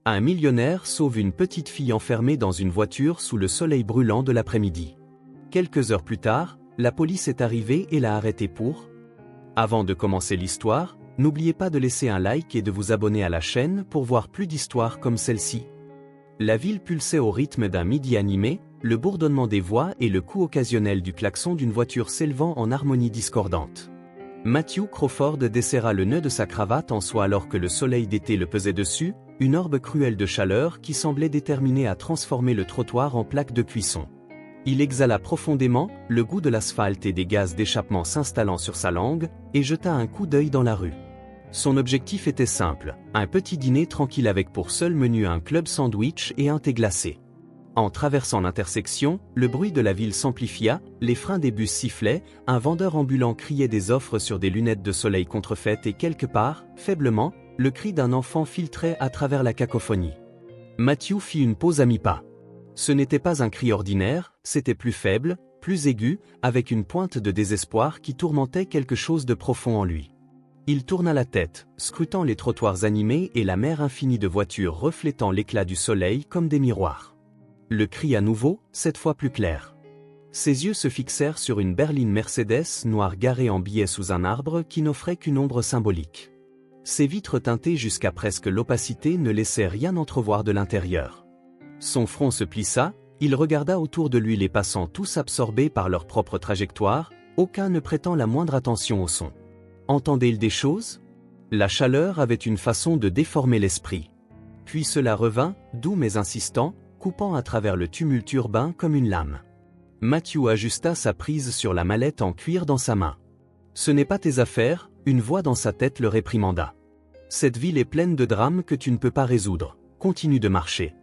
Un millionnaire sauve une petite fille enfermée dans une voiture sous le soleil brûlant de l'après-midi. Quelques heures plus tard, la police est arrivée et l'a arrêté pour... Avant de commencer l'histoire, n'oubliez pas de laisser un like et de vous abonner à la chaîne pour voir plus d'histoires comme celle-ci. La ville pulsait au rythme d'un midi animé, le bourdonnement des voix et le coup occasionnel du klaxon d'une voiture s'élevant en harmonie discordante. Matthew Crawford desserra le nœud de sa cravate en soie alors que le soleil d'été le pesait dessus, une orbe cruelle de chaleur qui semblait déterminée à transformer le trottoir en plaque de cuisson. Il exhala profondément, le goût de l'asphalte et des gaz d'échappement s'installant sur sa langue, et jeta un coup d'œil dans la rue. Son objectif était simple, un petit dîner tranquille avec pour seul menu un club sandwich et un thé glacé. En traversant l'intersection, le bruit de la ville s'amplifia, les freins des bus sifflaient, un vendeur ambulant criait des offres sur des lunettes de soleil contrefaites et quelque part, faiblement, le cri d'un enfant filtrait à travers la cacophonie. Matthew fit une pause à mi-pas. Ce n'était pas un cri ordinaire, c'était plus faible, plus aigu, avec une pointe de désespoir qui tourmentait quelque chose de profond en lui. Il tourna la tête, scrutant les trottoirs animés et la mer infinie de voitures reflétant l'éclat du soleil comme des miroirs. Le cri à nouveau, cette fois plus clair. Ses yeux se fixèrent sur une berline Mercedes noire garée en biais sous un arbre qui n'offrait qu'une ombre symbolique. Ses vitres teintées jusqu'à presque l'opacité ne laissaient rien entrevoir de l'intérieur. Son front se plissa, il regarda autour de lui les passants tous absorbés par leur propre trajectoire, aucun ne prêtant la moindre attention au son. Entendait-il des choses? La chaleur avait une façon de déformer l'esprit. Puis cela revint, doux mais insistant, coupant à travers le tumulte urbain comme une lame. Matthew ajusta sa prise sur la mallette en cuir dans sa main. « Ce n'est pas tes affaires », une voix dans sa tête le réprimanda. « Cette ville est pleine de drames que tu ne peux pas résoudre, continue de marcher. »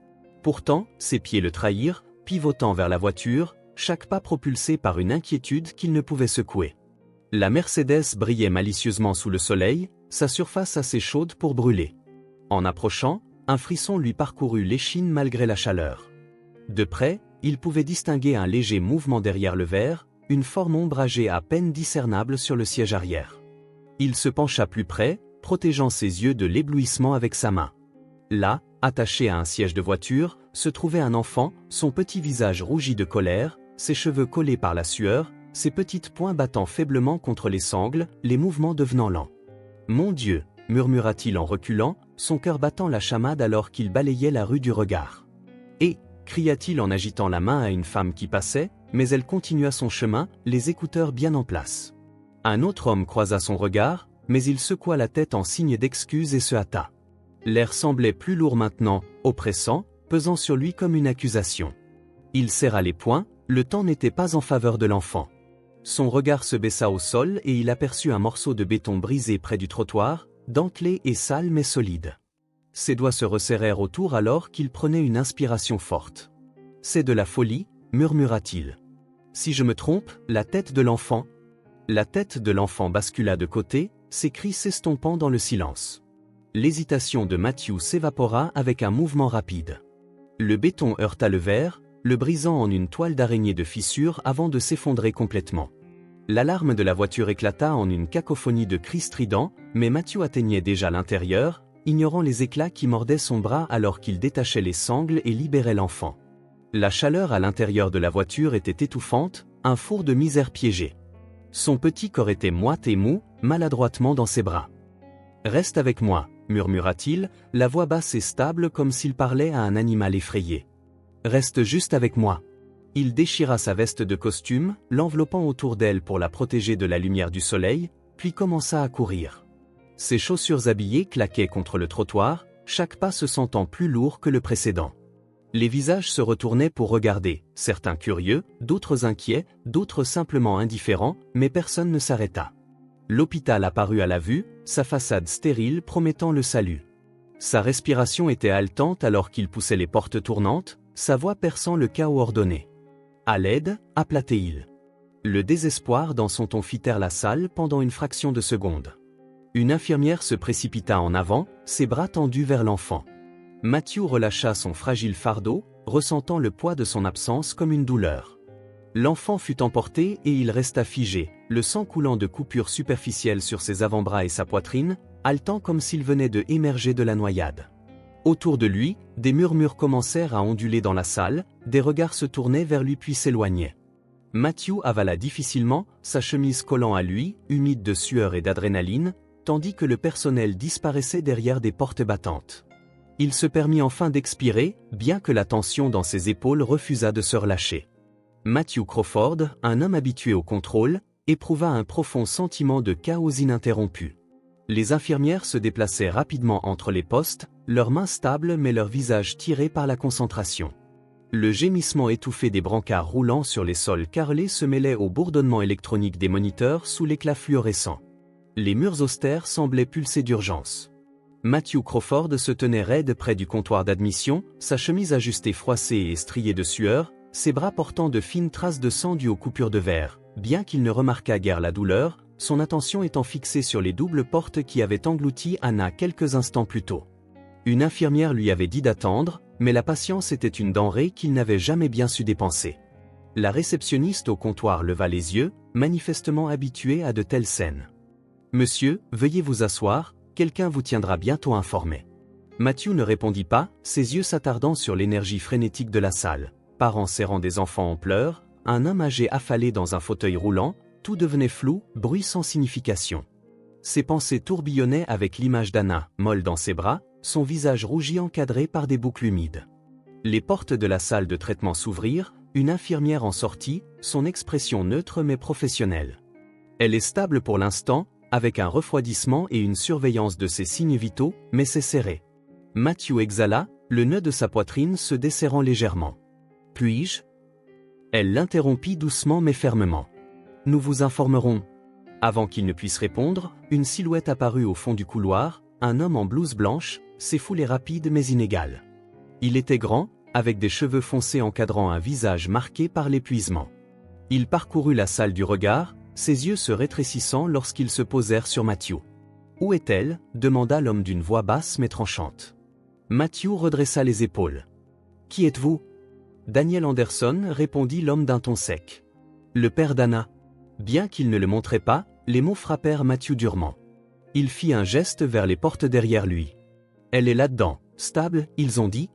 Pourtant, ses pieds le trahirent, pivotant vers la voiture, chaque pas propulsé par une inquiétude qu'il ne pouvait secouer. La Mercedes brillait malicieusement sous le soleil, sa surface assez chaude pour brûler. En approchant, un frisson lui parcourut l'échine malgré la chaleur. De près, il pouvait distinguer un léger mouvement derrière le verre, une forme ombragée à peine discernable sur le siège arrière. Il se pencha plus près, protégeant ses yeux de l'éblouissement avec sa main. Là, attaché à un siège de voiture, se trouvait un enfant, son petit visage rougi de colère, ses cheveux collés par la sueur, ses petites poings battant faiblement contre les sangles, les mouvements devenant lents. « Mon Dieu !» murmura-t-il en reculant, son cœur battant la chamade alors qu'il balayait la rue du regard. « Et » cria-t-il en agitant la main à une femme qui passait, mais elle continua son chemin, les écouteurs bien en place. Un autre homme croisa son regard, mais il secoua la tête en signe d'excuse et se hâta. L'air semblait plus lourd maintenant, oppressant, pesant sur lui comme une accusation. Il serra les poings, le temps n'était pas en faveur de l'enfant. Son regard se baissa au sol et il aperçut un morceau de béton brisé près du trottoir, dentelé et sale mais solide. Ses doigts se resserrèrent autour alors qu'il prenait une inspiration forte. « C'est de la folie » murmura-t-il. « Si je me trompe, la tête de l'enfant » La tête de l'enfant bascula de côté, ses cris s'estompant dans le silence. L'hésitation de Matthew s'évapora avec un mouvement rapide. Le béton heurta le verre, le brisant en une toile d'araignée de fissures avant de s'effondrer complètement. L'alarme de la voiture éclata en une cacophonie de cris stridents, mais Matthew atteignait déjà l'intérieur, ignorant les éclats qui mordaient son bras alors qu'il détachait les sangles et libérait l'enfant. La chaleur à l'intérieur de la voiture était étouffante, un four de misère piégé. Son petit corps était moite et mou, maladroitement dans ses bras. « Reste avec moi », murmura-t-il, la voix basse et stable comme s'il parlait à un animal effrayé. « Reste juste avec moi. » Il déchira sa veste de costume, l'enveloppant autour d'elle pour la protéger de la lumière du soleil, puis commença à courir. Ses chaussures habillées claquaient contre le trottoir, chaque pas se sentant plus lourd que le précédent. Les visages se retournaient pour regarder, certains curieux, d'autres inquiets, d'autres simplement indifférents, mais personne ne s'arrêta. L'hôpital apparut à la vue, sa façade stérile promettant le salut. Sa respiration était haletante alors qu'il poussait les portes tournantes, sa voix perçant le chaos ordonné. « À l'aide » appelait-il. Le désespoir dans son ton fit taire la salle pendant une fraction de seconde. Une infirmière se précipita en avant, ses bras tendus vers l'enfant. Matthew relâcha son fragile fardeau, ressentant le poids de son absence comme une douleur. L'enfant fut emporté et il resta figé, le sang coulant de coupures superficielles sur ses avant-bras et sa poitrine, haletant comme s'il venait de émerger de la noyade. Autour de lui, des murmures commencèrent à onduler dans la salle, des regards se tournaient vers lui puis s'éloignaient. Matthew avala difficilement, sa chemise collant à lui, humide de sueur et d'adrénaline, tandis que le personnel disparaissait derrière des portes battantes. Il se permit enfin d'expirer, bien que la tension dans ses épaules refusa de se relâcher. Matthew Crawford, un homme habitué au contrôle, éprouva un profond sentiment de chaos ininterrompu. Les infirmières se déplaçaient rapidement entre les postes, leurs mains stables mais leurs visages tirés par la concentration. Le gémissement étouffé des brancards roulant sur les sols carrelés se mêlait au bourdonnement électronique des moniteurs sous l'éclat fluorescent. Les murs austères semblaient pulser d'urgence. Matthew Crawford se tenait raide près du comptoir d'admission, sa chemise ajustée froissée et striée de sueur, ses bras portant de fines traces de sang dues aux coupures de verre. Bien qu'il ne remarquât guère la douleur, son attention étant fixée sur les doubles portes qui avaient englouti Anna quelques instants plus tôt. Une infirmière lui avait dit d'attendre, mais la patience était une denrée qu'il n'avait jamais bien su dépenser. La réceptionniste au comptoir leva les yeux, manifestement habituée à de telles scènes. « Monsieur, veuillez vous asseoir, quelqu'un vous tiendra bientôt informé. » Matthew ne répondit pas, ses yeux s'attardant sur l'énergie frénétique de la salle. Parents serrant des enfants en pleurs, un homme âgé affalé dans un fauteuil roulant, tout devenait flou, bruit sans signification. Ses pensées tourbillonnaient avec l'image d'Anna, molle dans ses bras, son visage rougi encadré par des boucles humides. Les portes de la salle de traitement s'ouvrirent, une infirmière en sortit, son expression neutre mais professionnelle. Elle est stable pour l'instant, avec un refroidissement et une surveillance de ses signes vitaux, mais c'est serré. Matthew exhala, le nœud de sa poitrine se desserrant légèrement. « Puis-je » Elle l'interrompit doucement mais fermement. « Nous vous informerons. » Avant qu'il ne puisse répondre, une silhouette apparut au fond du couloir, un homme en blouse blanche, ses foulées rapides mais inégales. Il était grand, avec des cheveux foncés encadrant un visage marqué par l'épuisement. Il parcourut la salle du regard, ses yeux se rétrécissant lorsqu'ils se posèrent sur Matthew. « Où est-elle » demanda l'homme d'une voix basse mais tranchante. Matthew redressa les épaules. « Qui êtes-vous » Daniel Anderson, répondit l'homme d'un ton sec. « Le père d'Anna. » Bien qu'il ne le montrait pas, les mots frappèrent Matthew durement. Il fit un geste vers les portes derrière lui. « Elle est là-dedans, stable, ils ont dit ?»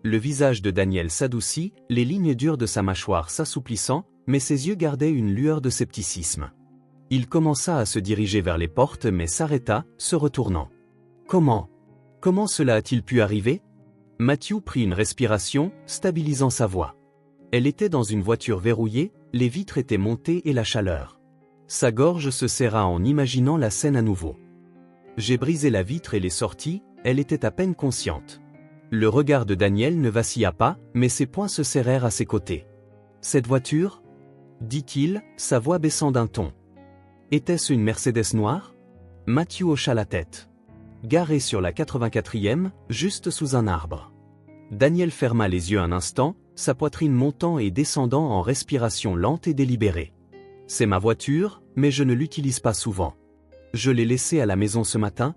Le visage de Daniel s'adoucit, les lignes dures de sa mâchoire s'assouplissant, mais ses yeux gardaient une lueur de scepticisme. Il commença à se diriger vers les portes mais s'arrêta, se retournant. « Comment cela a-t-il pu arriver ?» Matthew prit une respiration, stabilisant sa voix. Elle était dans une voiture verrouillée, les vitres étaient montées et la chaleur. Sa gorge se serra en imaginant la scène à nouveau. « J'ai brisé la vitre et l'ai sortie, elle était à peine consciente. » Le regard de Daniel ne vacilla pas, mais ses poings se serrèrent à ses côtés. « Cette voiture » dit-il, sa voix baissant d'un ton. « Était-ce une Mercedes noire » Matthew hocha la tête. Garée sur la 84e, juste sous un arbre. Daniel ferma les yeux un instant, sa poitrine montant et descendant en respiration lente et délibérée. « C'est ma voiture, mais je ne l'utilise pas souvent. Je l'ai laissée à la maison ce matin. »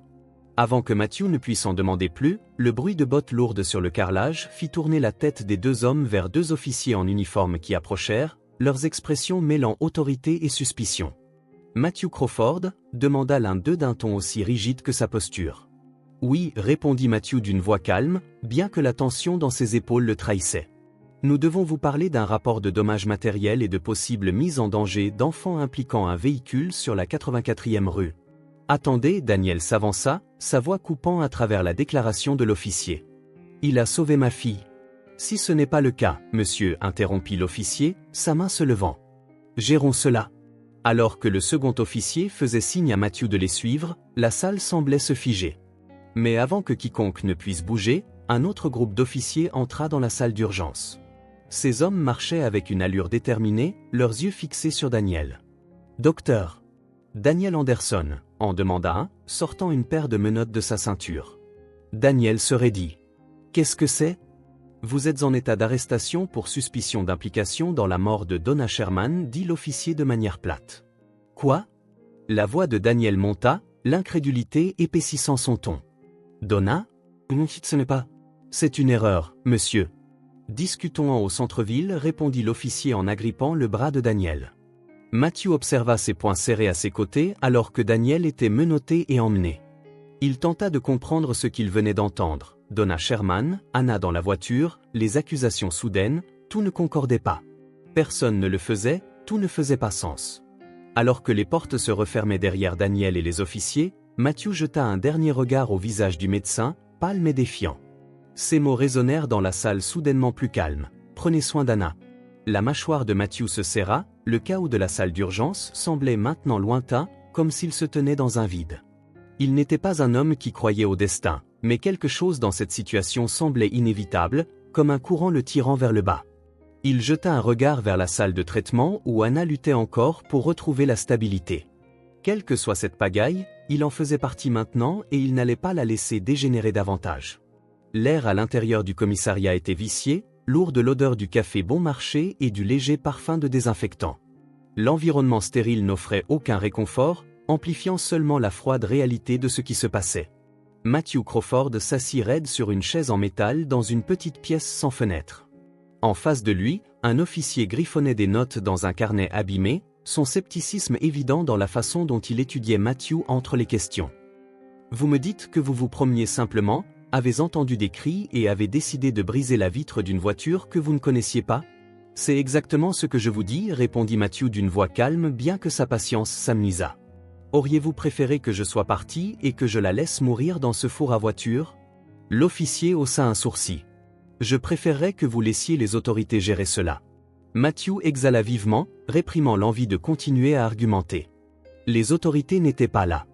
Avant que Matthew ne puisse en demander plus, le bruit de bottes lourdes sur le carrelage fit tourner la tête des deux hommes vers deux officiers en uniforme qui approchèrent, leurs expressions mêlant autorité et suspicion. « Matthew Crawford » demanda l'un d'eux d'un ton aussi rigide que sa posture. « Oui » répondit Matthew d'une voix calme, bien que la tension dans ses épaules le trahissait. « Nous devons vous parler d'un rapport de dommages matériels et de possibles mises en danger d'enfants impliquant un véhicule sur la 84e rue. » « Attendez » Daniel s'avança, sa voix coupant à travers la déclaration de l'officier. « Il a sauvé ma fille. »« Si ce n'est pas le cas, monsieur » interrompit l'officier, sa main se levant. « Gérons cela. » Alors que le second officier faisait signe à Matthew de les suivre, la salle semblait se figer. Mais avant que quiconque ne puisse bouger, un autre groupe d'officiers entra dans la salle d'urgence. Ces hommes marchaient avec une allure déterminée, leurs yeux fixés sur Daniel. « Docteur » Daniel Anderson, en demanda un, sortant une paire de menottes de sa ceinture. Daniel se raidit. « Qu'est-ce que c'est ?»« Vous êtes en état d'arrestation pour suspicion d'implication dans la mort de Donna Sherman, dit l'officier de manière plate. « Quoi ?» La voix de Daniel monta, l'incrédulité épaississant son ton. « Donna ? Non, ce n'est pas. C'est une erreur, monsieur. » Discutons au centre-ville, répondit l'officier en agrippant le bras de Daniel. Matthew observa ses poings serrés à ses côtés alors que Daniel était menotté et emmené. Il tenta de comprendre ce qu'il venait d'entendre. Donna Sherman, Anna dans la voiture, les accusations soudaines, tout ne concordait pas. Personne ne le faisait, tout ne faisait pas sens. Alors que les portes se refermaient derrière Daniel et les officiers, Matthew jeta un dernier regard au visage du médecin, pâle mais défiant. Ces mots résonnèrent dans la salle soudainement plus calme. « Prenez soin d'Anna ». La mâchoire de Matthew se serra, le chaos de la salle d'urgence semblait maintenant lointain, comme s'il se tenait dans un vide. Il n'était pas un homme qui croyait au destin, mais quelque chose dans cette situation semblait inévitable, comme un courant le tirant vers le bas. Il jeta un regard vers la salle de traitement où Anna luttait encore pour retrouver la stabilité. Quelle que soit cette pagaille, il en faisait partie maintenant et il n'allait pas la laisser dégénérer davantage. L'air à l'intérieur du commissariat était vicié, lourd de l'odeur du café bon marché et du léger parfum de désinfectant. L'environnement stérile n'offrait aucun réconfort, amplifiant seulement la froide réalité de ce qui se passait. Matthew Crawford s'assit raide sur une chaise en métal dans une petite pièce sans fenêtre. En face de lui, un officier griffonnait des notes dans un carnet abîmé, son scepticisme évident dans la façon dont il étudiait Matthew entre les questions. « Vous me dites que vous vous promeniez simplement, avez entendu des cris et avez décidé de briser la vitre d'une voiture que vous ne connaissiez pas ? » « C'est exactement ce que je vous dis, » répondit Matthew d'une voix calme bien que sa patience s'amenuisa. « Auriez-vous préféré que je sois parti et que je la laisse mourir dans ce four à voiture ?» L'officier haussa un sourcil. « Je préférerais que vous laissiez les autorités gérer cela. » Matthew exhala vivement, réprimant l'envie de continuer à argumenter. Les autorités n'étaient pas là.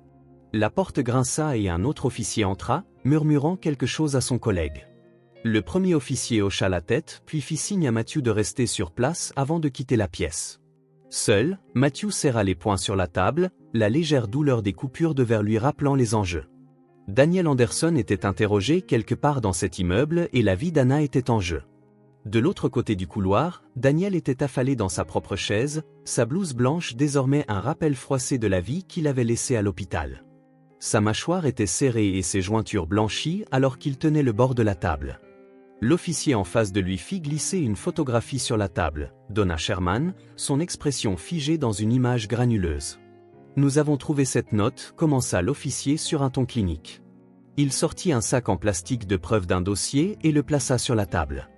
La porte grinça et un autre officier entra, murmurant quelque chose à son collègue. Le premier officier hocha la tête puis fit signe à Matthew de rester sur place avant de quitter la pièce. Seul, Matthew serra les poings sur la table, la légère douleur des coupures de verre lui rappelant les enjeux. Daniel Anderson était interrogé quelque part dans cet immeuble et la vie d'Anna était en jeu. De l'autre côté du couloir, Daniel était affalé dans sa propre chaise, sa blouse blanche désormais un rappel froissé de la vie qu'il avait laissée à l'hôpital. Sa mâchoire était serrée et ses jointures blanchies alors qu'il tenait le bord de la table. L'officier en face de lui fit glisser une photographie sur la table, Donna Sherman, son expression figée dans une image granuleuse. « Nous avons trouvé cette note », commença l'officier sur un ton clinique. Il sortit un sac en plastique de preuve d'un dossier et le plaça sur la table.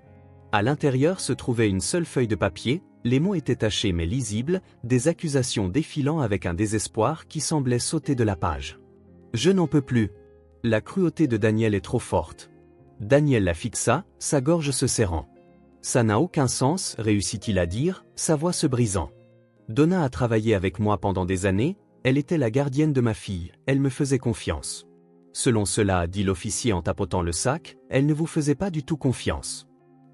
À l'intérieur se trouvait une seule feuille de papier, les mots étaient tachés mais lisibles, des accusations défilant avec un désespoir qui semblait sauter de la page. « Je n'en peux plus. La cruauté de Daniel est trop forte. » Daniel la fixa, sa gorge se serrant. « Ça n'a aucun sens, » réussit-il à dire, sa voix se brisant. « Donna a travaillé avec moi pendant des années, elle était la gardienne de ma fille, elle me faisait confiance. » Selon cela, dit l'officier en tapotant le sac, elle ne vous faisait pas du tout confiance.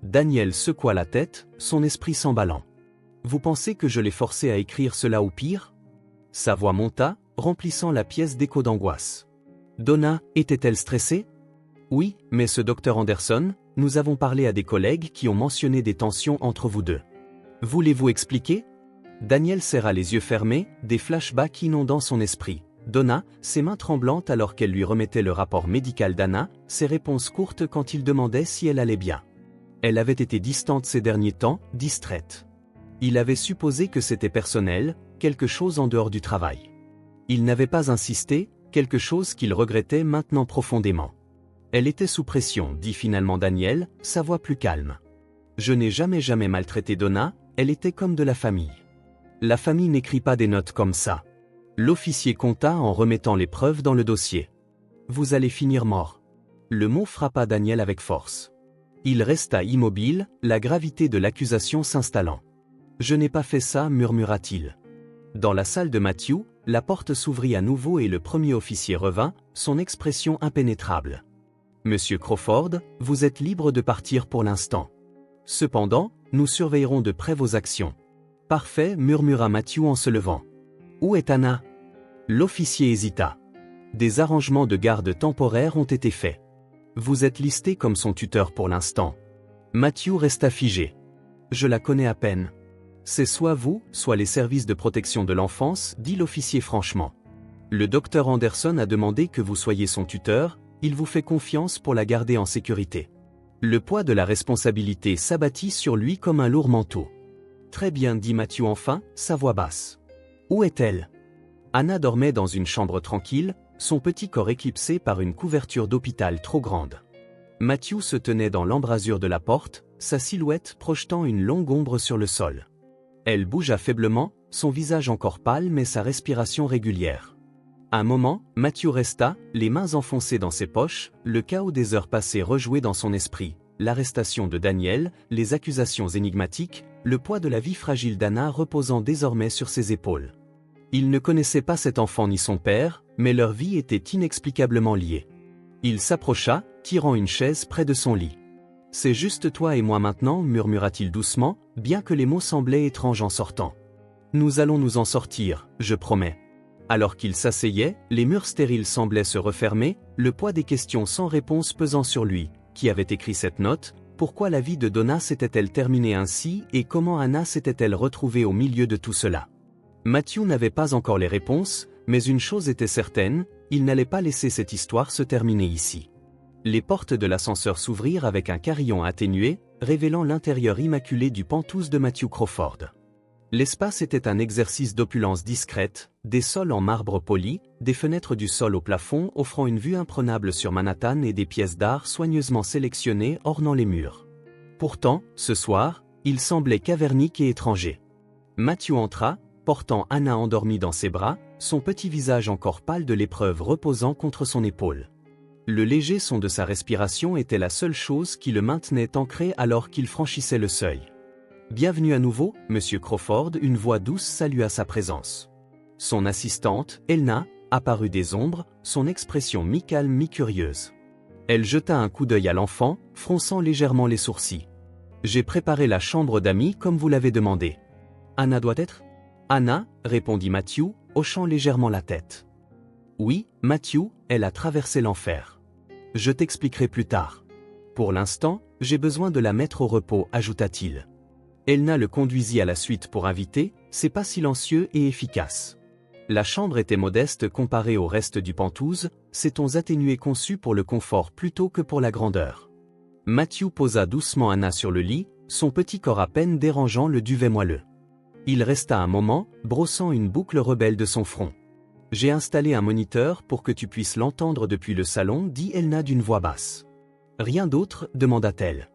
Daniel secoua la tête, son esprit s'emballant. « Vous pensez que je l'ai forcé à écrire cela ou pire ?» Sa voix monta, remplissant la pièce d'échos d'angoisse. Donna, était-elle stressée ? Oui, mais ce docteur Anderson, nous avons parlé à des collègues qui ont mentionné des tensions entre vous deux. Voulez-vous expliquer ? Daniel serra les yeux fermés, des flashbacks inondant son esprit. Donna, ses mains tremblantes alors qu'elle lui remettait le rapport médical d'Anna, ses réponses courtes quand il demandait si elle allait bien. Elle avait été distante ces derniers temps, distraite. Il avait supposé que c'était personnel, quelque chose en dehors du travail. Il n'avait pas insisté, quelque chose qu'il regrettait maintenant profondément. Elle était sous pression, dit finalement Daniel, sa voix plus calme. Je n'ai jamais maltraité Donna, elle était comme de la famille. La famille n'écrit pas des notes comme ça. L'officier compta en remettant les preuves dans le dossier. Vous allez finir mort. Le mot frappa Daniel avec force. Il resta immobile, la gravité de l'accusation s'installant. Je n'ai pas fait ça, murmura-t-il. Dans la salle de Matthew, la porte s'ouvrit à nouveau et le premier officier revint, son expression impénétrable. Monsieur Crawford, vous êtes libre de partir pour l'instant. Cependant, nous surveillerons de près vos actions. Parfait, murmura Matthew en se levant. Où est Anna ? L'officier hésita. Des arrangements de garde temporaires ont été faits. Vous êtes listé comme son tuteur pour l'instant. Matthew resta figé. Je la connais à peine. C'est soit vous, soit les services de protection de l'enfance, dit l'officier franchement. Le docteur Anderson a demandé que vous soyez son tuteur, il vous fait confiance pour la garder en sécurité. Le poids de la responsabilité s'abattit sur lui comme un lourd manteau. Très bien, dit Matthew enfin, sa voix basse. Où est-elle ? Anna dormait dans une chambre tranquille, son petit corps éclipsé par une couverture d'hôpital trop grande. Matthew se tenait dans l'embrasure de la porte, sa silhouette projetant une longue ombre sur le sol. Elle bougea faiblement, son visage encore pâle mais sa respiration régulière. Un moment, Matthew resta, les mains enfoncées dans ses poches, le chaos des heures passées rejoué dans son esprit. L'arrestation de Daniel, les accusations énigmatiques, le poids de la vie fragile d'Anna reposant désormais sur ses épaules. Il ne connaissait pas cet enfant ni son père, mais leur vie était inexplicablement liée. Il s'approcha, tirant une chaise près de son lit. « C'est juste toi et moi maintenant » murmura-t-il doucement, bien que les mots semblaient étranges en sortant. « Nous allons nous en sortir, je promets. » Alors qu'il s'asseyait, les murs stériles semblaient se refermer, le poids des questions sans réponse pesant sur lui. Qui avait écrit cette note? Pourquoi la vie de Donna s'était-elle terminée ainsi et comment Anna s'était-elle retrouvée au milieu de tout cela? Matthew n'avait pas encore les réponses, mais une chose était certaine, il n'allait pas laisser cette histoire se terminer ici. Les portes de l'ascenseur s'ouvrirent avec un carillon atténué, révélant l'intérieur immaculé du penthouse de Matthew Crawford. L'espace était un exercice d'opulence discrète, des sols en marbre poli, des fenêtres du sol au plafond offrant une vue imprenable sur Manhattan et des pièces d'art soigneusement sélectionnées ornant les murs. Pourtant, ce soir, il semblait cavernique et étranger. Matthew entra, portant Anna endormie dans ses bras, son petit visage encore pâle de l'épreuve reposant contre son épaule. Le léger son de sa respiration était la seule chose qui le maintenait ancré alors qu'il franchissait le seuil. « Bienvenue à nouveau, Monsieur Crawford » une voix douce salua sa présence. Son assistante, Elna, apparut des ombres, son expression mi-calme mi-curieuse. Elle jeta un coup d'œil à l'enfant, fronçant légèrement les sourcils. « J'ai préparé la chambre d'amis comme vous l'avez demandé. »« Anna doit être ?»« Anna » répondit Matthew, hochant légèrement la tête. « Oui, Matthew, elle a traversé l'enfer. Je t'expliquerai plus tard. Pour l'instant, j'ai besoin de la mettre au repos » ajouta-t-il. Elna le conduisit à la suite pour inviter, ses pas silencieux et efficaces. La chambre était modeste comparée au reste du penthouse, ses tons atténués conçus pour le confort plutôt que pour la grandeur. Matthew posa doucement Anna sur le lit, son petit corps à peine dérangeant le duvet moelleux. Il resta un moment, brossant une boucle rebelle de son front. « J'ai installé un moniteur pour que tu puisses l'entendre depuis le salon » dit Elna d'une voix basse. « Rien d'autre » demanda-t-elle.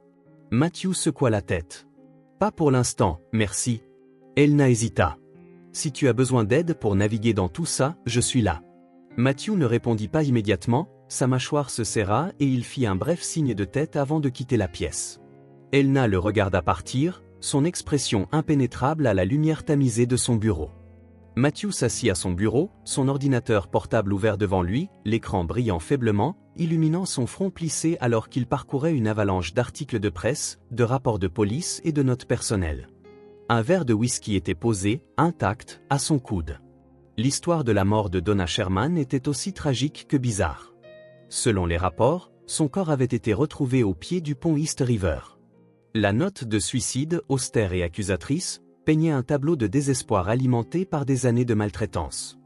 Matthew secoua la tête. « Pas pour l'instant, merci. » Elna hésita. « Si tu as besoin d'aide pour naviguer dans tout ça, je suis là. » Matthew ne répondit pas immédiatement, sa mâchoire se serra et il fit un bref signe de tête avant de quitter la pièce. Elna le regarda partir, son expression impénétrable à la lumière tamisée de son bureau. Matthew s'assit à son bureau, son ordinateur portable ouvert devant lui, l'écran brillant faiblement, illuminant son front plissé alors qu'il parcourait une avalanche d'articles de presse, de rapports de police et de notes personnelles. Un verre de whisky était posé, intact, à son coude. L'histoire de la mort de Donna Sherman était aussi tragique que bizarre. Selon les rapports, son corps avait été retrouvé au pied du pont East River. La note de suicide, austère et accusatrice, peignait un tableau de désespoir alimenté par des années de maltraitance.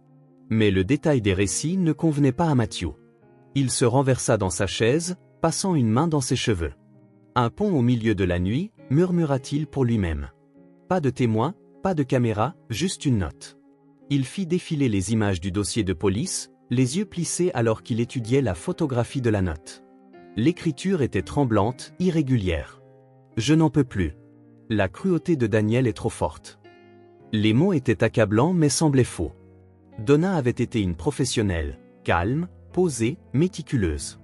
Mais le détail des récits ne convenait pas à Matthew. Il se renversa dans sa chaise, passant une main dans ses cheveux. « Un pont au milieu de la nuit » murmura-t-il pour lui-même. Pas de témoin, pas de caméra, juste une note. Il fit défiler les images du dossier de police, les yeux plissés alors qu'il étudiait la photographie de la note. L'écriture était tremblante, irrégulière. « Je n'en peux plus. La cruauté de Daniel est trop forte. » Les mots étaient accablants mais semblaient faux. Donna avait été une professionnelle, calme, posée, méticuleuse.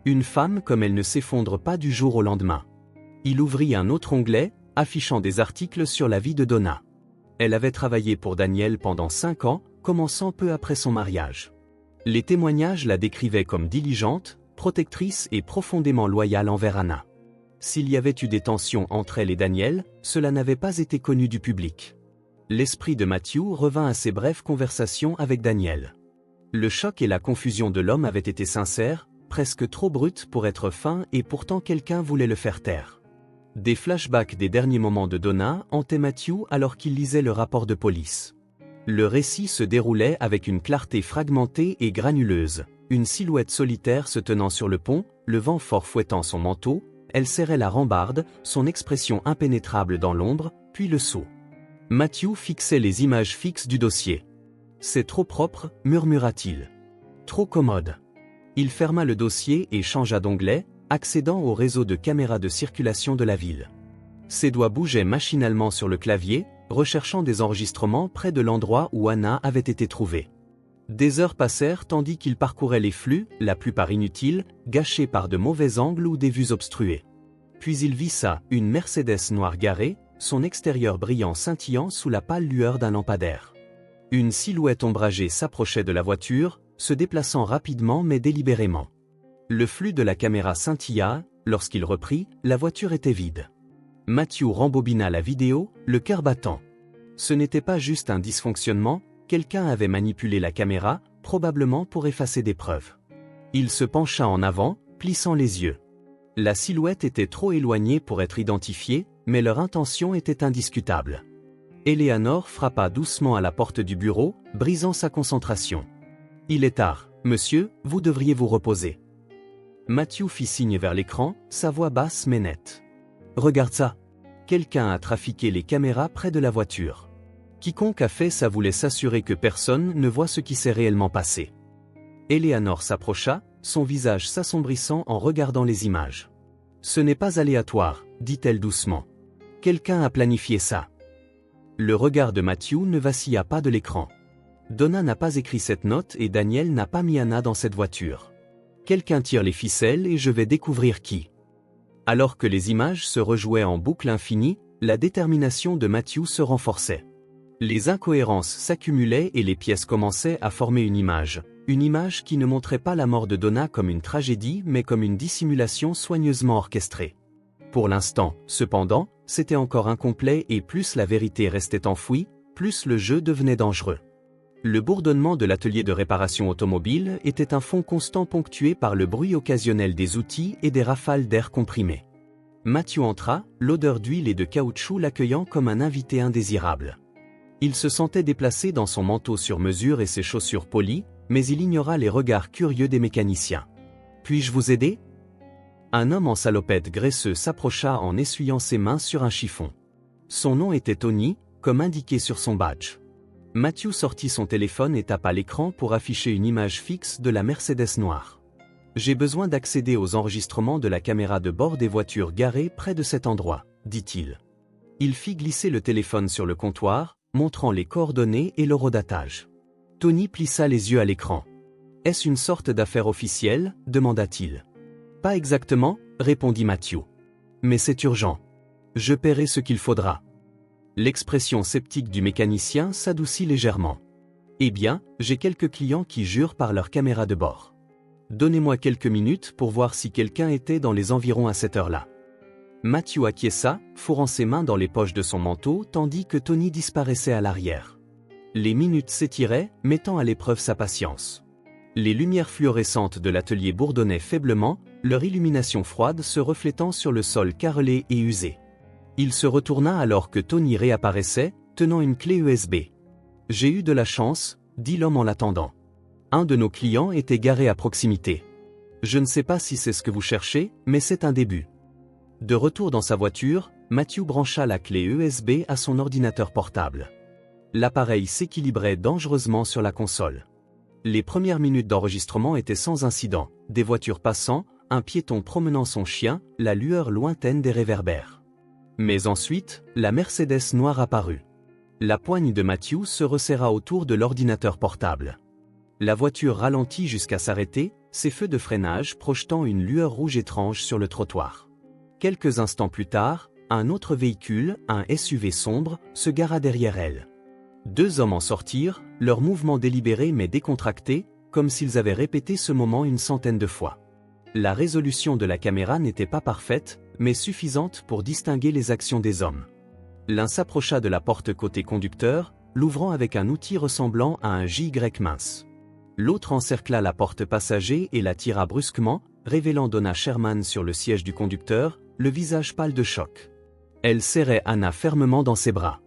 Une femme comme elle ne s'effondre pas du jour au lendemain. Il ouvrit un autre onglet, affichant des articles sur la vie de Donna. Elle avait travaillé pour Daniel pendant 5 ans, commençant peu après son mariage. Les témoignages la décrivaient comme diligente, protectrice et profondément loyale envers Anna. S'il y avait eu des tensions entre elle et Daniel, cela n'avait pas été connu du public. L'esprit de Matthew revint à ses brèves conversations avec Daniel. Le choc et la confusion de l'homme avaient été sincères, presque trop bruts pour être fins et pourtant quelqu'un voulait le faire taire. Des flashbacks des derniers moments de Donna hantaient Matthew alors qu'il lisait le rapport de police. Le récit se déroulait avec une clarté fragmentée et granuleuse, une silhouette solitaire se tenant sur le pont, le vent fort fouettant son manteau. Elle serrait la rambarde, son expression impénétrable dans l'ombre, puis le seau. Matthew fixait les images fixes du dossier. « C'est trop propre » murmura-t-il. « Trop commode. » Il ferma le dossier et changea d'onglet, accédant au réseau de caméras de circulation de la ville. Ses doigts bougeaient machinalement sur le clavier, recherchant des enregistrements près de l'endroit où Anna avait été trouvée. Des heures passèrent tandis qu'il parcourait les flux, la plupart inutiles, gâchés par de mauvais angles ou des vues obstruées. Puis il vissa une Mercedes noire garée, son extérieur brillant scintillant sous la pâle lueur d'un lampadaire. Une silhouette ombragée s'approchait de la voiture, se déplaçant rapidement mais délibérément. Le flux de la caméra scintilla, lorsqu'il reprit, la voiture était vide. Matthew rembobina la vidéo, le cœur battant. Ce n'était pas juste un dysfonctionnement, quelqu'un avait manipulé la caméra, probablement pour effacer des preuves. Il se pencha en avant, plissant les yeux. La silhouette était trop éloignée pour être identifiée, mais leur intention était indiscutable. Eleanor frappa doucement à la porte du bureau, brisant sa concentration. « Il est tard, monsieur, vous devriez vous reposer. » Matthew fit signe vers l'écran, sa voix basse mais nette. « Regarde ça. Quelqu'un a trafiqué les caméras près de la voiture. Quiconque a fait ça voulait s'assurer que personne ne voit ce qui s'est réellement passé. » Eleanor s'approcha, son visage s'assombrissant en regardant les images. « Ce n'est pas aléatoire, dit-elle doucement. Quelqu'un a planifié ça. » Le regard de Matthew ne vacilla pas de l'écran. Donna n'a pas écrit cette note et Daniel n'a pas mis Anna dans cette voiture. Quelqu'un tire les ficelles et je vais découvrir qui. Alors que les images se rejouaient en boucle infinie, la détermination de Matthew se renforçait. Les incohérences s'accumulaient et les pièces commençaient à former une image qui ne montrait pas la mort de Donna comme une tragédie mais comme une dissimulation soigneusement orchestrée. Pour l'instant, cependant, c'était encore incomplet et plus la vérité restait enfouie, plus le jeu devenait dangereux. Le bourdonnement de l'atelier de réparation automobile était un fond constant ponctué par le bruit occasionnel des outils et des rafales d'air comprimé. Matthew entra, l'odeur d'huile et de caoutchouc l'accueillant comme un invité indésirable. Il se sentait déplacé dans son manteau sur mesure et ses chaussures polies, mais il ignora les regards curieux des mécaniciens. « Puis-je vous aider ?» Un homme en salopette graisseux s'approcha en essuyant ses mains sur un chiffon. Son nom était Tony, comme indiqué sur son badge. Matthew sortit son téléphone et tapa l'écran pour afficher une image fixe de la Mercedes noire. « J'ai besoin d'accéder aux enregistrements de la caméra de bord des voitures garées près de cet endroit, dit-il. Il fit glisser le téléphone sur le comptoir, montrant les coordonnées et l'horodatage. Tony plissa les yeux à l'écran. « Est-ce une sorte d'affaire officielle ?» demanda-t-il. « Pas exactement, » répondit Matthew. « Mais c'est urgent. Je paierai ce qu'il faudra. » L'expression sceptique du mécanicien s'adoucit légèrement. « Eh bien, j'ai quelques clients qui jurent par leur caméra de bord. Donnez-moi quelques minutes pour voir si quelqu'un était dans les environs à cette heure-là. » Matthew acquiesça, fourrant ses mains dans les poches de son manteau tandis que Tony disparaissait à l'arrière. Les minutes s'étiraient, mettant à l'épreuve sa patience. Les lumières fluorescentes de l'atelier bourdonnaient faiblement, leur illumination froide se reflétant sur le sol carrelé et usé. Il se retourna alors que Tony réapparaissait, tenant une clé USB. « J'ai eu de la chance, » dit l'homme en l'attendant. « Un de nos clients était garé à proximité. Je ne sais pas si c'est ce que vous cherchez, mais c'est un début. » De retour dans sa voiture, Matthew brancha la clé USB à son ordinateur portable. L'appareil s'équilibrait dangereusement sur la console. Les premières minutes d'enregistrement étaient sans incident, des voitures passant, un piéton promenant son chien, la lueur lointaine des réverbères. Mais ensuite, la Mercedes noire apparut. La poigne de Matthew se resserra autour de l'ordinateur portable. La voiture ralentit jusqu'à s'arrêter, ses feux de freinage projetant une lueur rouge étrange sur le trottoir. Quelques instants plus tard, un autre véhicule, un SUV sombre, se gara derrière elle. Deux hommes en sortirent, leurs mouvements délibérés mais décontractés, comme s'ils avaient répété ce moment une centaine de fois. La résolution de la caméra n'était pas parfaite, mais suffisante pour distinguer les actions des hommes. L'un s'approcha de la porte côté conducteur, l'ouvrant avec un outil ressemblant à un JY mince. L'autre encercla la porte passager et la tira brusquement, révélant Donna Sherman sur le siège du conducteur, le visage pâle de choc. Elle serrait Anna fermement dans ses bras.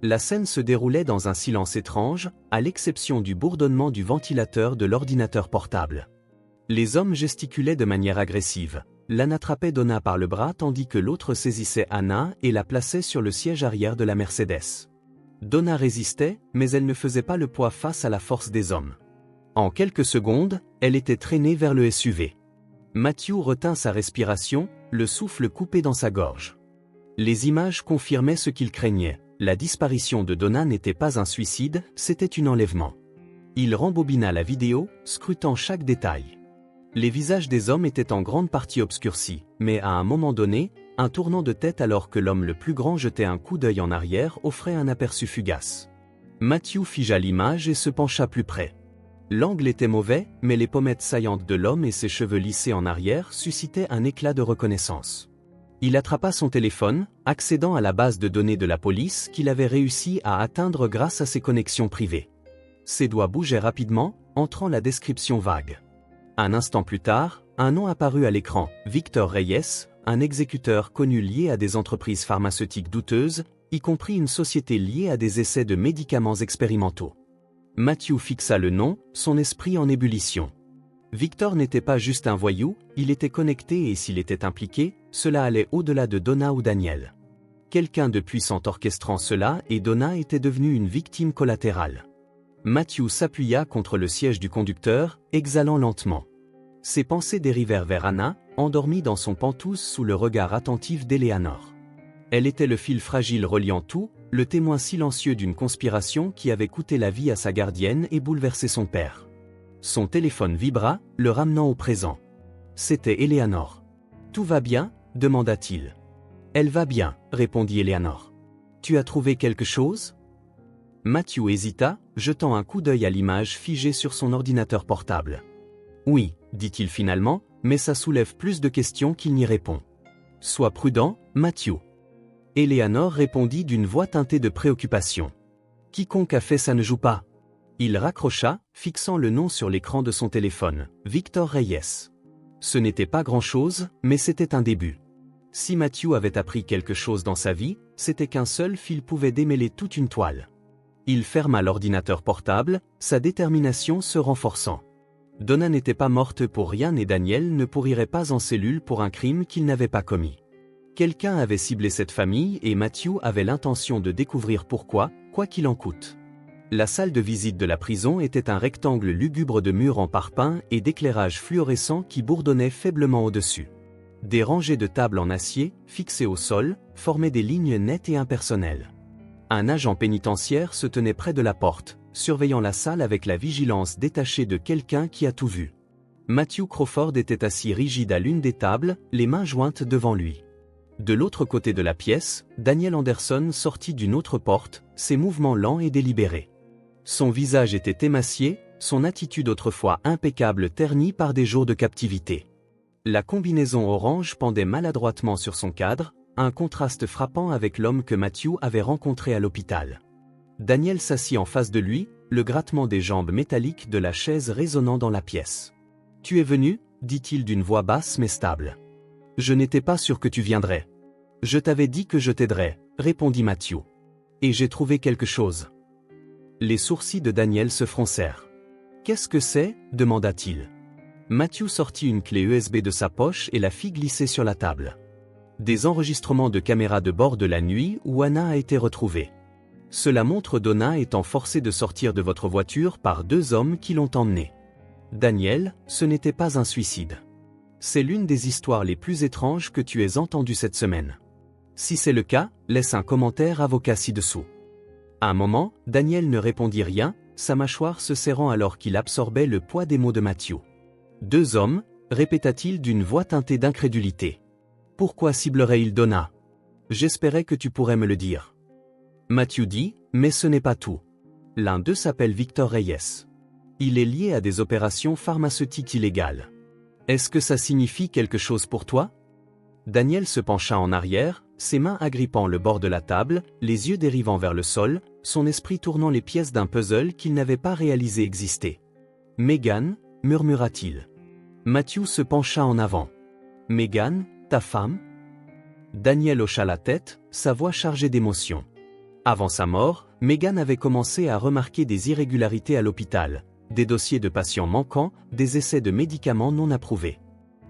La scène se déroulait dans un silence étrange, à l'exception du bourdonnement du ventilateur de l'ordinateur portable. Les hommes gesticulaient de manière agressive. L'un attrapait Donna par le bras tandis que l'autre saisissait Anna et la plaçait sur le siège arrière de la Mercedes. Donna résistait, mais elle ne faisait pas le poids face à la force des hommes. En quelques secondes, elle était traînée vers le SUV. Matthew retint sa respiration, le souffle coupé dans sa gorge. Les images confirmaient ce qu'il craignait. La disparition de Donna n'était pas un suicide, c'était un enlèvement. Il rembobina la vidéo, scrutant chaque détail. Les visages des hommes étaient en grande partie obscurcis, mais à un moment donné, un tournant de tête alors que l'homme le plus grand jetait un coup d'œil en arrière offrait un aperçu fugace. Matthew figea l'image et se pencha plus près. L'angle était mauvais, mais les pommettes saillantes de l'homme et ses cheveux lissés en arrière suscitaient un éclat de reconnaissance. Il attrapa son téléphone, accédant à la base de données de la police qu'il avait réussi à atteindre grâce à ses connexions privées. Ses doigts bougeaient rapidement, entrant la description vague. Un instant plus tard, un nom apparut à l'écran, Victor Reyes, un exécuteur connu lié à des entreprises pharmaceutiques douteuses, y compris une société liée à des essais de médicaments expérimentaux. Matthew fixa le nom, son esprit en ébullition. Victor n'était pas juste un voyou, il était connecté et s'il était impliqué, cela allait au-delà de Donna ou Daniel. Quelqu'un de puissant orchestrant cela et Donna était devenue une victime collatérale. Matthew s'appuya contre le siège du conducteur, exhalant lentement. Ses pensées dérivèrent vers Anna, endormie dans son pantouse sous le regard attentif d'Eleanor. Elle était le fil fragile reliant tout, le témoin silencieux d'une conspiration qui avait coûté la vie à sa gardienne et bouleversé son père. Son téléphone vibra, le ramenant au présent. C'était Eleanor. « Tout va bien ?» demanda-t-il. « Elle va bien », répondit Eleanor. « Tu as trouvé quelque chose ?» Matthew hésita, jetant un coup d'œil à l'image figée sur son ordinateur portable. « Oui », dit-il finalement, mais ça soulève plus de questions qu'il n'y répond. « Sois prudent, Matthew. » Eleanor répondit d'une voix teintée de préoccupation. « Quiconque a fait ça ne joue pas. » Il raccrocha, fixant le nom sur l'écran de son téléphone, Victor Reyes. Ce n'était pas grand-chose, mais c'était un début. Si Matthew avait appris quelque chose dans sa vie, c'était qu'un seul fil pouvait démêler toute une toile. Il ferma l'ordinateur portable, sa détermination se renforçant. Donna n'était pas morte pour rien et Daniel ne pourrirait pas en cellule pour un crime qu'il n'avait pas commis. Quelqu'un avait ciblé cette famille et Matthew avait l'intention de découvrir pourquoi, quoi qu'il en coûte. La salle de visite de la prison était un rectangle lugubre de murs en parpaing et d'éclairage fluorescent qui bourdonnait faiblement au-dessus. Des rangées de tables en acier, fixées au sol, formaient des lignes nettes et impersonnelles. Un agent pénitentiaire se tenait près de la porte, surveillant la salle avec la vigilance détachée de quelqu'un qui a tout vu. Matthew Crawford était assis rigide à l'une des tables, les mains jointes devant lui. De l'autre côté de la pièce, Daniel Anderson sortit d'une autre porte, ses mouvements lents et délibérés. Son visage était émacié, son attitude autrefois impeccable ternie par des jours de captivité. La combinaison orange pendait maladroitement sur son cadre, un contraste frappant avec l'homme que Matthew avait rencontré à l'hôpital. Daniel s'assit en face de lui, le grattement des jambes métalliques de la chaise résonnant dans la pièce. « Tu es venu ?» dit-il d'une voix basse mais stable. « Je n'étais pas sûr que tu viendrais. »« Je t'avais dit que je t'aiderais », répondit Matthew. « Et j'ai trouvé quelque chose. » Les sourcils de Daniel se froncèrent. « Qu'est-ce que c'est ?» demanda-t-il. Matthew sortit une clé USB de sa poche et la fit glisser sur la table. Des enregistrements de caméras de bord de la nuit où Anna a été retrouvée. Cela montre Donna étant forcée de sortir de votre voiture par deux hommes qui l'ont emmenée. Daniel, ce n'était pas un suicide. C'est l'une des histoires les plus étranges que tu aies entendues cette semaine. Si c'est le cas, laisse un commentaire avocat ci-dessous. À un moment, Daniel ne répondit rien, sa mâchoire se serrant alors qu'il absorbait le poids des mots de Matthew. « Deux hommes » répéta-t-il d'une voix teintée d'incrédulité. « Pourquoi ciblerait-il Donna ? J'espérais que tu pourrais me le dire. » Matthew dit, « Mais ce n'est pas tout. L'un d'eux s'appelle Victor Reyes. Il est lié à des opérations pharmaceutiques illégales. Est-ce que ça signifie quelque chose pour toi ?» Daniel se pencha en arrière, ses mains agrippant le bord de la table, les yeux dérivant vers le sol, son esprit tournant les pièces d'un puzzle qu'il n'avait pas réalisé exister. « Megan » murmura-t-il. Matthew se pencha en avant. « Megan, ta femme ?» Daniel hocha la tête, sa voix chargée d'émotion. Avant sa mort, Megan avait commencé à remarquer des irrégularités à l'hôpital, des dossiers de patients manquants, des essais de médicaments non approuvés.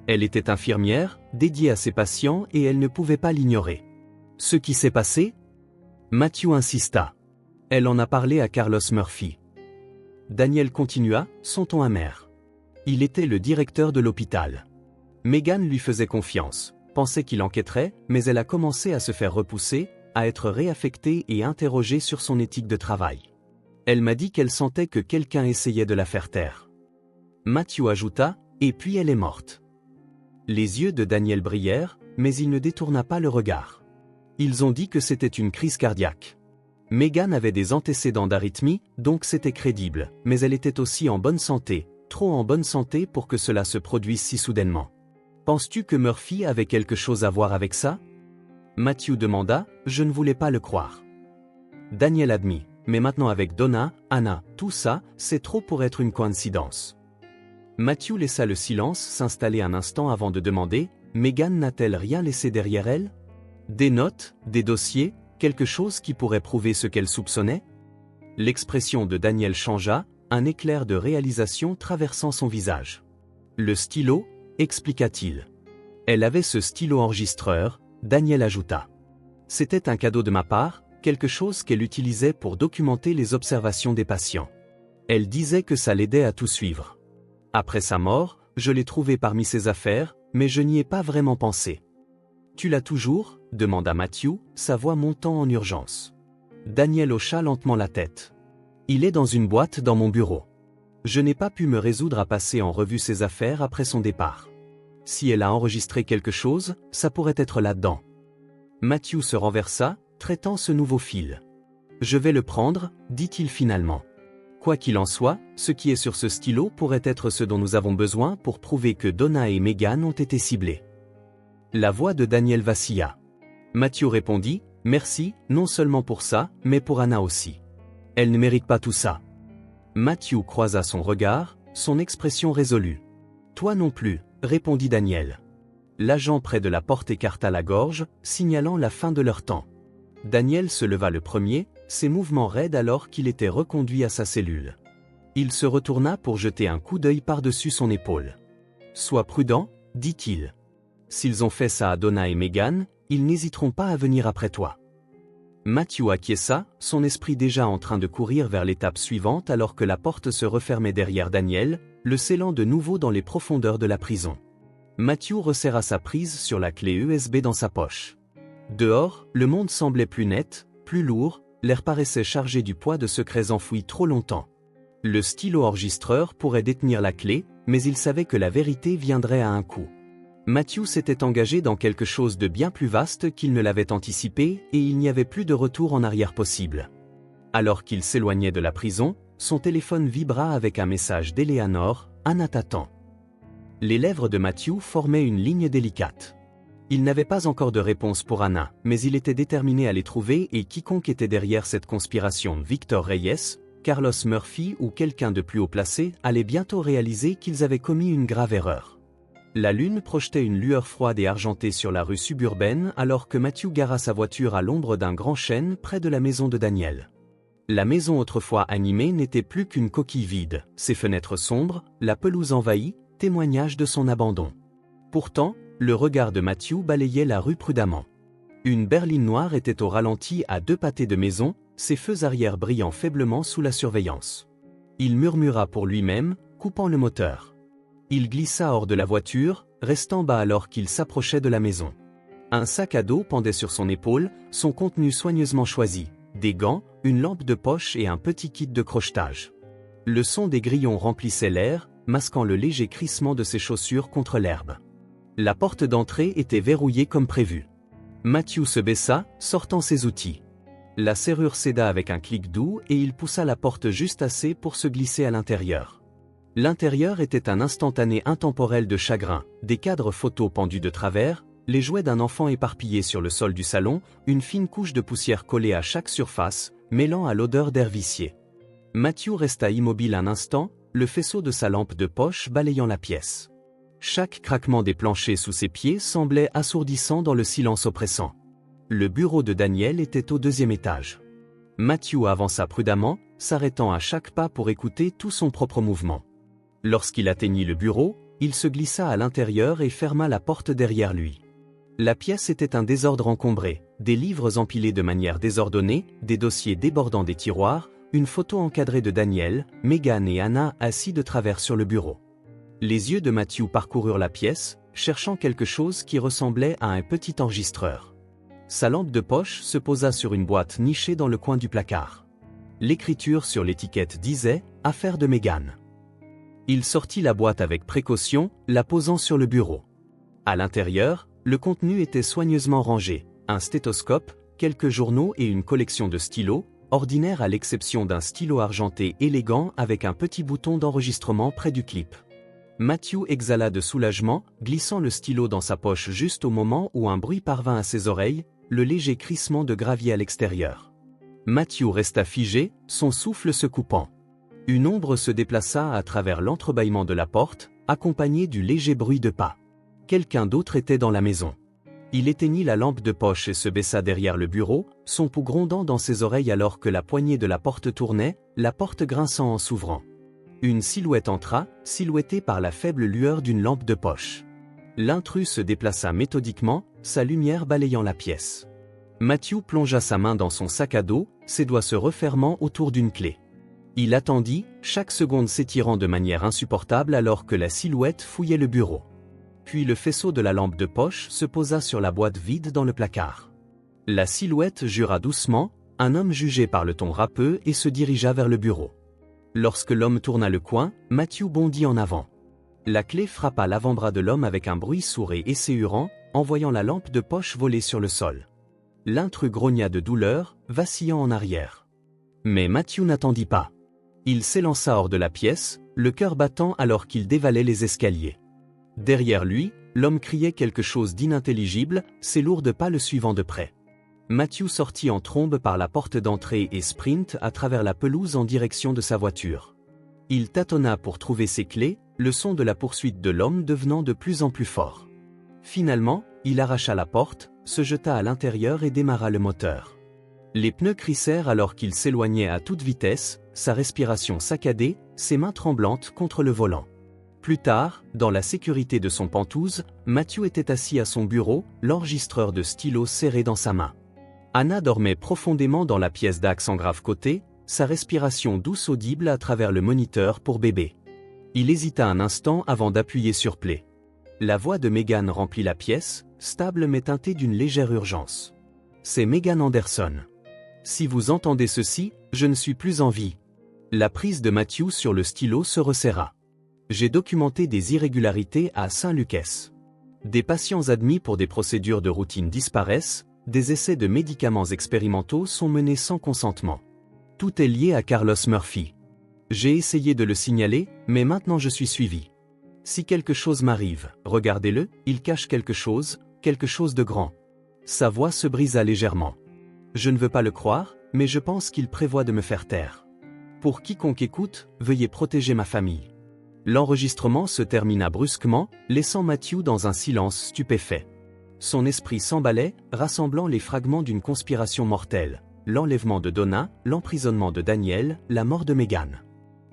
Elle était infirmière, dédiée à ses patients et elle ne pouvait pas l'ignorer. Ce qui s'est passé ? Matthew insista. Elle en a parlé à Carlos Murphy. Daniel continua, son ton amer. Il était le directeur de l'hôpital. Megan lui faisait confiance, pensait qu'il enquêterait, mais elle a commencé à se faire repousser, à être réaffectée et interrogée sur son éthique de travail. Elle m'a dit qu'elle sentait que quelqu'un essayait de la faire taire. Matthew ajouta, et puis elle est morte. Les yeux de Daniel brillèrent, mais il ne détourna pas le regard. Ils ont dit que c'était une crise cardiaque. Megan avait des antécédents d'arythmie, donc c'était crédible, mais elle était aussi en bonne santé, trop en bonne santé pour que cela se produise si soudainement. Penses-tu que Murphy avait quelque chose à voir avec ça? Matthew demanda, je ne voulais pas le croire. Daniel admit, mais maintenant avec Donna, Anna, tout ça, c'est trop pour être une coïncidence. Matthew laissa le silence s'installer un instant avant de demander, Megan n'a-t-elle rien laissé derrière elle? Des notes, des dossiers, quelque chose qui pourrait prouver ce qu'elle soupçonnait? L'expression de Daniel changea, un éclair de réalisation traversant son visage. Le stylo, expliqua-t-il. Elle avait ce stylo enregistreur, Daniel ajouta. C'était un cadeau de ma part, quelque chose qu'elle utilisait pour documenter les observations des patients. Elle disait que ça l'aidait à tout suivre. Après sa mort, je l'ai trouvé parmi ses affaires, mais je n'y ai pas vraiment pensé. Tu l'as toujours? Demanda Matthew, sa voix montant en urgence. Daniel hocha lentement la tête. Il est dans une boîte dans mon bureau. Je n'ai pas pu me résoudre à passer en revue ses affaires après son départ. Si elle a enregistré quelque chose, ça pourrait être là-dedans. Matthew se renversa, traitant ce nouveau fil. Je vais le prendre, dit-il finalement. Quoi qu'il en soit, ce qui est sur ce stylo pourrait être ce dont nous avons besoin pour prouver que Donna et Megan ont été ciblées. La voix de Daniel vacilla. Matthew répondit, merci, non seulement pour ça, mais pour Anna aussi. Elle ne mérite pas tout ça. Matthew croisa son regard, son expression résolue. Toi non plus, répondit Daniel. L'agent près de la porte écarta la gorge, signalant la fin de leur temps. Daniel se leva le premier, ses mouvements raides alors qu'il était reconduit à sa cellule. Il se retourna pour jeter un coup d'œil par-dessus son épaule. Sois prudent, dit-il. S'ils ont fait ça à Donna et Megan, ils n'hésiteront pas à venir après toi. Matthew acquiesça, son esprit déjà en train de courir vers l'étape suivante alors que la porte se refermait derrière Daniel, le scellant de nouveau dans les profondeurs de la prison. Matthew resserra sa prise sur la clé USB dans sa poche. Dehors, le monde semblait plus net, plus lourd, l'air paraissait chargé du poids de secrets enfouis trop longtemps. Le stylo enregistreur pourrait détenir la clé, mais il savait que la vérité viendrait à un coup. Matthew s'était engagé dans quelque chose de bien plus vaste qu'il ne l'avait anticipé et il n'y avait plus de retour en arrière possible. Alors qu'il s'éloignait de la prison, son téléphone vibra avec un message d'Eleanor, Anna t'attend. Les lèvres de Matthew formaient une ligne délicate. Il n'avait pas encore de réponse pour Anna, mais il était déterminé à les trouver et quiconque était derrière cette conspiration, Victor Reyes, Carlos Murphy ou quelqu'un de plus haut placé, allait bientôt réaliser qu'ils avaient commis une grave erreur. La lune projetait une lueur froide et argentée sur la rue suburbaine alors que Matthew gara sa voiture à l'ombre d'un grand chêne près de la maison de Daniel. La maison autrefois animée n'était plus qu'une coquille vide, ses fenêtres sombres, la pelouse envahie, témoignage de son abandon. Pourtant, le regard de Matthew balayait la rue prudemment. Une berline noire était au ralenti à 2 pâtés de maison, ses feux arrière brillant faiblement sous la surveillance. Il murmura pour lui-même, coupant le moteur. Il glissa hors de la voiture, restant bas alors qu'il s'approchait de la maison. Un sac à dos pendait sur son épaule, son contenu soigneusement choisi, des gants, une lampe de poche et un petit kit de crochetage. Le son des grillons remplissait l'air, masquant le léger crissement de ses chaussures contre l'herbe. La porte d'entrée était verrouillée comme prévu. Matthew se baissa, sortant ses outils. La serrure céda avec un clic doux et il poussa la porte juste assez pour se glisser à l'intérieur. L'intérieur était un instantané intemporel de chagrin, des cadres photos pendus de travers, les jouets d'un enfant éparpillés sur le sol du salon, une fine couche de poussière collée à chaque surface, mêlant à l'odeur d'air vicié. Matthew resta immobile un instant, le faisceau de sa lampe de poche balayant la pièce. Chaque craquement des planchers sous ses pieds semblait assourdissant dans le silence oppressant. Le bureau de Daniel était au 2e étage. Matthew avança prudemment, s'arrêtant à chaque pas pour écouter tout son propre mouvement. Lorsqu'il atteignit le bureau, il se glissa à l'intérieur et ferma la porte derrière lui. La pièce était un désordre encombré, des livres empilés de manière désordonnée, des dossiers débordant des tiroirs, une photo encadrée de Daniel, Megan et Anna assis de travers sur le bureau. Les yeux de Matthew parcoururent la pièce, cherchant quelque chose qui ressemblait à un petit enregistreur. Sa lampe de poche se posa sur une boîte nichée dans le coin du placard. L'écriture sur l'étiquette disait « Affaire de Meghan ». Il sortit la boîte avec précaution, la posant sur le bureau. À l'intérieur, le contenu était soigneusement rangé, un stéthoscope, quelques journaux et une collection de stylos, ordinaires à l'exception d'un stylo argenté élégant avec un petit bouton d'enregistrement près du clip. Matthew exhala de soulagement, glissant le stylo dans sa poche juste au moment où un bruit parvint à ses oreilles, le léger crissement de gravier à l'extérieur. Matthew resta figé, son souffle se coupant. Une ombre se déplaça à travers l'entrebâillement de la porte, accompagnée du léger bruit de pas. Quelqu'un d'autre était dans la maison. Il éteignit la lampe de poche et se baissa derrière le bureau, son pouls grondant dans ses oreilles alors que la poignée de la porte tournait, la porte grinçant en s'ouvrant. Une silhouette entra, silhouettée par la faible lueur d'une lampe de poche. L'intrus se déplaça méthodiquement, sa lumière balayant la pièce. Matthew plongea sa main dans son sac à dos, ses doigts se refermant autour d'une clé. Il attendit, chaque seconde s'étirant de manière insupportable alors que la silhouette fouillait le bureau. Puis le faisceau de la lampe de poche se posa sur la boîte vide dans le placard. La silhouette jura doucement, un homme jugé par le ton râpeux et se dirigea vers le bureau. Lorsque l'homme tourna le coin, Matthew bondit en avant. La clé frappa l'avant-bras de l'homme avec un bruit sourd et esséurant, envoyant la lampe de poche voler sur le sol. L'intrus grogna de douleur, vacillant en arrière. Mais Matthew n'attendit pas. Il s'élança hors de la pièce, le cœur battant alors qu'il dévalait les escaliers. Derrière lui, l'homme criait quelque chose d'inintelligible, ses lourdes pas le suivant de près. Matthew sortit en trombe par la porte d'entrée et sprint à travers la pelouse en direction de sa voiture. Il tâtonna pour trouver ses clés, le son de la poursuite de l'homme devenant de plus en plus fort. Finalement, il arracha la porte, se jeta à l'intérieur et démarra le moteur. Les pneus crissèrent alors qu'il s'éloignait à toute vitesse, sa respiration saccadée, ses mains tremblantes contre le volant. Plus tard, dans la sécurité de son Penthouse, Matthew était assis à son bureau, l'enregistreur de stylo serré dans sa main. Anna dormait profondément dans la pièce d'accent grave côté, sa respiration douce audible à travers le moniteur pour bébé. Il hésita un instant avant d'appuyer sur play. La voix de Meghan remplit la pièce, stable mais teintée d'une légère urgence. C'est Meghan Anderson. Si vous entendez ceci, je ne suis plus en vie. La prise de Matthew sur le stylo se resserra. J'ai documenté des irrégularités à Saint-Lucas. Des patients admis pour des procédures de routine disparaissent, des essais de médicaments expérimentaux sont menés sans consentement. Tout est lié à Carlos Murphy. J'ai essayé de le signaler, mais maintenant je suis suivi. Si quelque chose m'arrive, regardez-le, il cache quelque chose de grand. Sa voix se brisa légèrement. Je ne veux pas le croire, mais je pense qu'il prévoit de me faire taire. Pour quiconque écoute, veuillez protéger ma famille. L'enregistrement se termina brusquement, laissant Matthew dans un silence stupéfait. Son esprit s'emballait, rassemblant les fragments d'une conspiration mortelle. L'enlèvement de Donna, l'emprisonnement de Daniel, la mort de Meghan.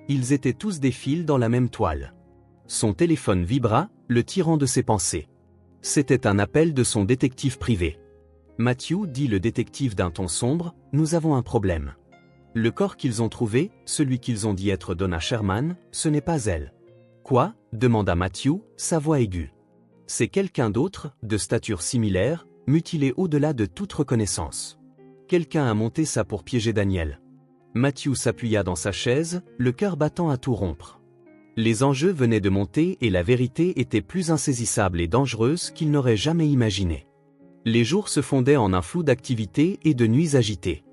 Ils étaient tous des fils dans la même toile. Son téléphone vibra, le tirant de ses pensées. C'était un appel de son détective privé. Matthew, dit le détective d'un ton sombre, nous avons un problème. Le corps qu'ils ont trouvé, celui qu'ils ont dit être Donna Sherman, ce n'est pas elle. Quoi ? Demanda Matthew, sa voix aiguë. C'est quelqu'un d'autre, de stature similaire, mutilé au-delà de toute reconnaissance. Quelqu'un a monté ça pour piéger Daniel. Matthew s'appuya dans sa chaise, le cœur battant à tout rompre. Les enjeux venaient de monter et la vérité était plus insaisissable et dangereuse qu'il n'aurait jamais imaginé. Les jours se fondaient en un flou d'activités et de nuits agitées.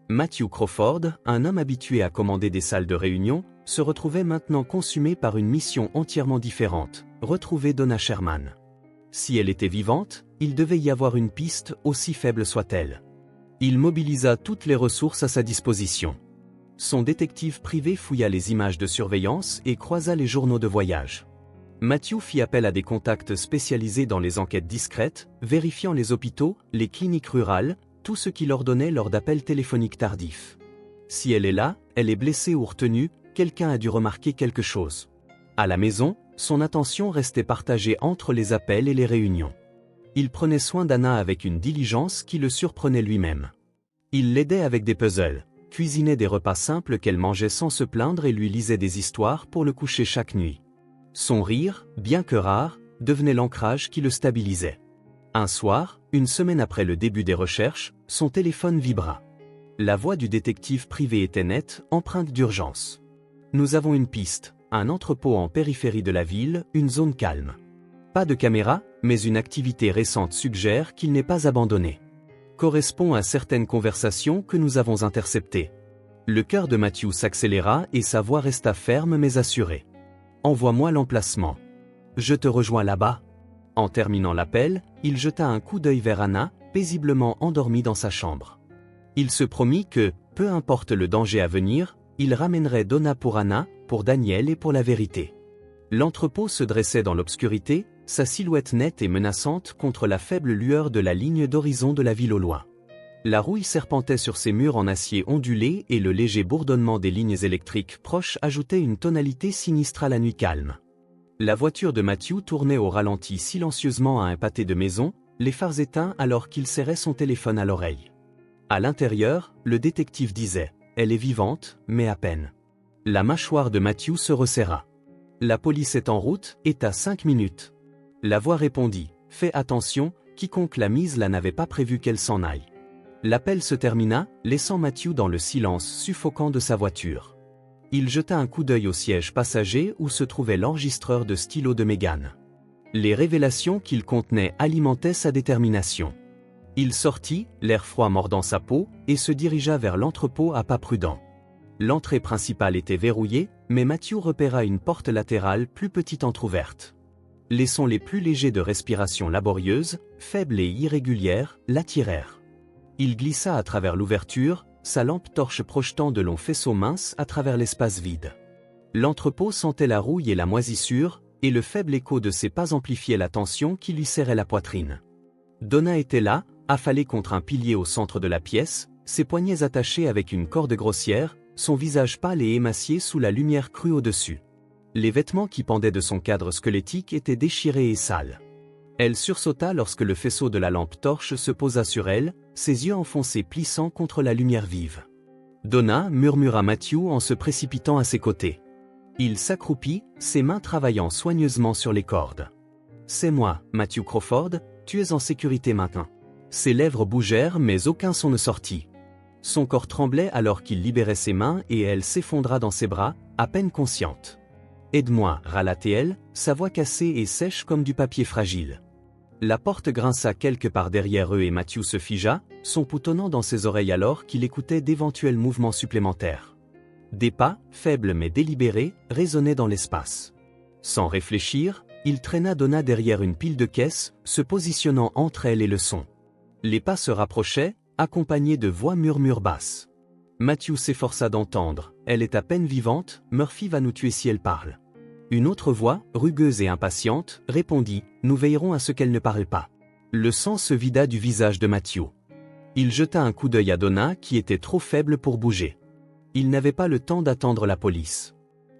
Matthew Crawford, un homme habitué à commander des salles de réunion, se retrouvait maintenant consumé par une mission entièrement différente, retrouver Donna Sherman. Si elle était vivante, il devait y avoir une piste, aussi faible soit-elle. Il mobilisa toutes les ressources à sa disposition. Son détective privé fouilla les images de surveillance et croisa les journaux de voyage. Matthew fit appel à des contacts spécialisés dans les enquêtes discrètes, vérifiant les hôpitaux, les cliniques rurales, tout ce qu'il ordonnait lors d'appels téléphoniques tardifs. Si elle est là, elle est blessée ou retenue, quelqu'un a dû remarquer quelque chose. À la maison, son attention restait partagée entre les appels et les réunions. Il prenait soin d'Anna avec une diligence qui le surprenait lui-même. Il l'aidait avec des puzzles, cuisinait des repas simples qu'elle mangeait sans se plaindre et lui lisait des histoires pour le coucher chaque nuit. Son rire, bien que rare, devenait l'ancrage qui le stabilisait. Un soir, une semaine après le début des recherches, son téléphone vibra. La voix du détective privé était nette, empreinte d'urgence. Nous avons une piste, un entrepôt en périphérie de la ville, une zone calme. Pas de caméra, mais une activité récente suggère qu'il n'est pas abandonné. Correspond à certaines conversations que nous avons interceptées. Le cœur de Matthew s'accéléra et sa voix resta ferme mais assurée. Envoie-moi l'emplacement. Je te rejoins là-bas. En terminant l'appel, il jeta un coup d'œil vers Anna, paisiblement endormie dans sa chambre. Il se promit que, peu importe le danger à venir, il ramènerait Donna pour Anna, pour Daniel et pour la vérité. L'entrepôt se dressait dans l'obscurité, sa silhouette nette et menaçante contre la faible lueur de la ligne d'horizon de la ville au loin. La rouille serpentait sur ses murs en acier ondulé et le léger bourdonnement des lignes électriques proches ajoutait une tonalité sinistre à la nuit calme. La voiture de Matthew tournait au ralenti silencieusement à un pâté de maison, les phares éteints alors qu'il serrait son téléphone à l'oreille. À l'intérieur, le détective disait « Elle est vivante, mais à peine ». La mâchoire de Matthew se resserra. « La police est en route, est à 5 minutes ». La voix répondit « Fais attention, quiconque l'a mise là n'avait pas prévu qu'elle s'en aille ». L'appel se termina, laissant Matthew dans le silence suffocant de sa voiture. Il jeta un coup d'œil au siège passager où se trouvait l'enregistreur de stylo de Megan. Les révélations qu'il contenait alimentaient sa détermination. Il sortit, l'air froid mordant sa peau, et se dirigea vers l'entrepôt à pas prudents. L'entrée principale était verrouillée, mais Matthew repéra une porte latérale plus petite entr'ouverte. Les sons les plus légers de respiration laborieuse, faibles et irrégulières, l'attirèrent. Il glissa à travers l'ouverture, sa lampe torche projetant de longs faisceaux minces à travers l'espace vide. L'entrepôt sentait la rouille et la moisissure, et le faible écho de ses pas amplifiait la tension qui lui serrait la poitrine. Donna était là, affalée contre un pilier au centre de la pièce, ses poignets attachés avec une corde grossière, son visage pâle et émacié sous la lumière crue au-dessus. Les vêtements qui pendaient de son cadre squelettique étaient déchirés et sales. Elle sursauta lorsque le faisceau de la lampe torche se posa sur elle, ses yeux enfoncés plissant contre la lumière vive. Donna, murmura Matthew en se précipitant à ses côtés. Il s'accroupit, ses mains travaillant soigneusement sur les cordes. « C'est moi, Matthew Crawford, tu es en sécurité maintenant. » Ses lèvres bougèrent mais aucun son ne sortit. Son corps tremblait alors qu'il libérait ses mains et elle s'effondra dans ses bras, à peine consciente. « Aide-moi, râla-t-elle, sa voix cassée et sèche comme du papier fragile. La porte grinça quelque part derrière eux et Matthew se figea, son pouls tonnant dans ses oreilles alors qu'il écoutait d'éventuels mouvements supplémentaires. Des pas, faibles mais délibérés, résonnaient dans l'espace. Sans réfléchir, il traîna Donna derrière une pile de caisses, se positionnant entre elle et le son. Les pas se rapprochaient, accompagnés de voix murmures basses. Matthew s'efforça d'entendre, « Elle est à peine vivante, Murphy va nous tuer si elle parle. » Une autre voix, rugueuse et impatiente, répondit, « Nous veillerons à ce qu'elle ne parle pas. » Le sang se vida du visage de Matthew. Il jeta un coup d'œil à Donna qui était trop faible pour bouger. Il n'avait pas le temps d'attendre la police.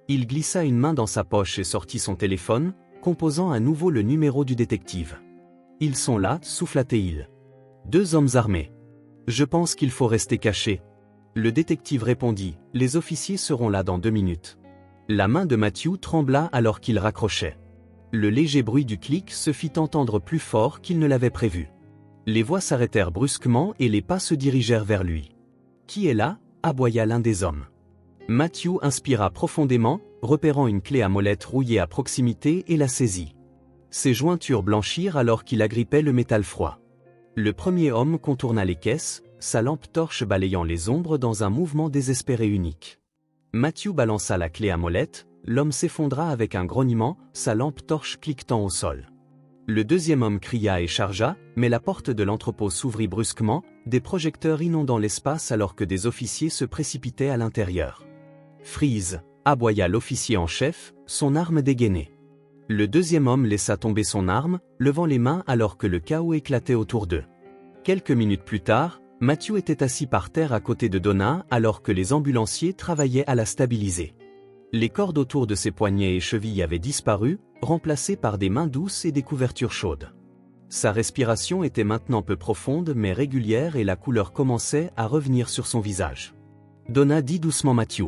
Il glissa une main dans sa poche et sortit son téléphone, composant à nouveau le numéro du détective. « Ils sont là, souffla-t-il. 2 hommes armés. Je pense qu'il faut rester caché. » Le détective répondit, « Les officiers seront là dans 2 minutes. » La main de Matthew trembla alors qu'il raccrochait. Le léger bruit du clic se fit entendre plus fort qu'il ne l'avait prévu. Les voix s'arrêtèrent brusquement et les pas se dirigèrent vers lui. « Qui est là » aboya l'un des hommes. Matthew inspira profondément, repérant une clé à molette rouillée à proximité et la saisit. Ses jointures blanchirent alors qu'il agrippait le métal froid. Le premier homme contourna les caisses, sa lampe torche balayant les ombres dans un mouvement désespéré unique. Matthew balança la clé à molette, l'homme s'effondra avec un grognement, sa lampe torche cliquetant au sol. Le deuxième homme cria et chargea, mais la porte de l'entrepôt s'ouvrit brusquement, des projecteurs inondant l'espace alors que des officiers se précipitaient à l'intérieur. « Freeze !» aboya l'officier en chef, son arme dégainée. Le deuxième homme laissa tomber son arme, levant les mains alors que le chaos éclatait autour d'eux. Quelques minutes plus tard, Matthew était assis par terre à côté de Donna alors que les ambulanciers travaillaient à la stabiliser. Les cordes autour de ses poignets et chevilles avaient disparu, remplacées par des mains douces et des couvertures chaudes. Sa respiration était maintenant peu profonde mais régulière et la couleur commençait à revenir sur son visage. Donna dit doucement Matthew.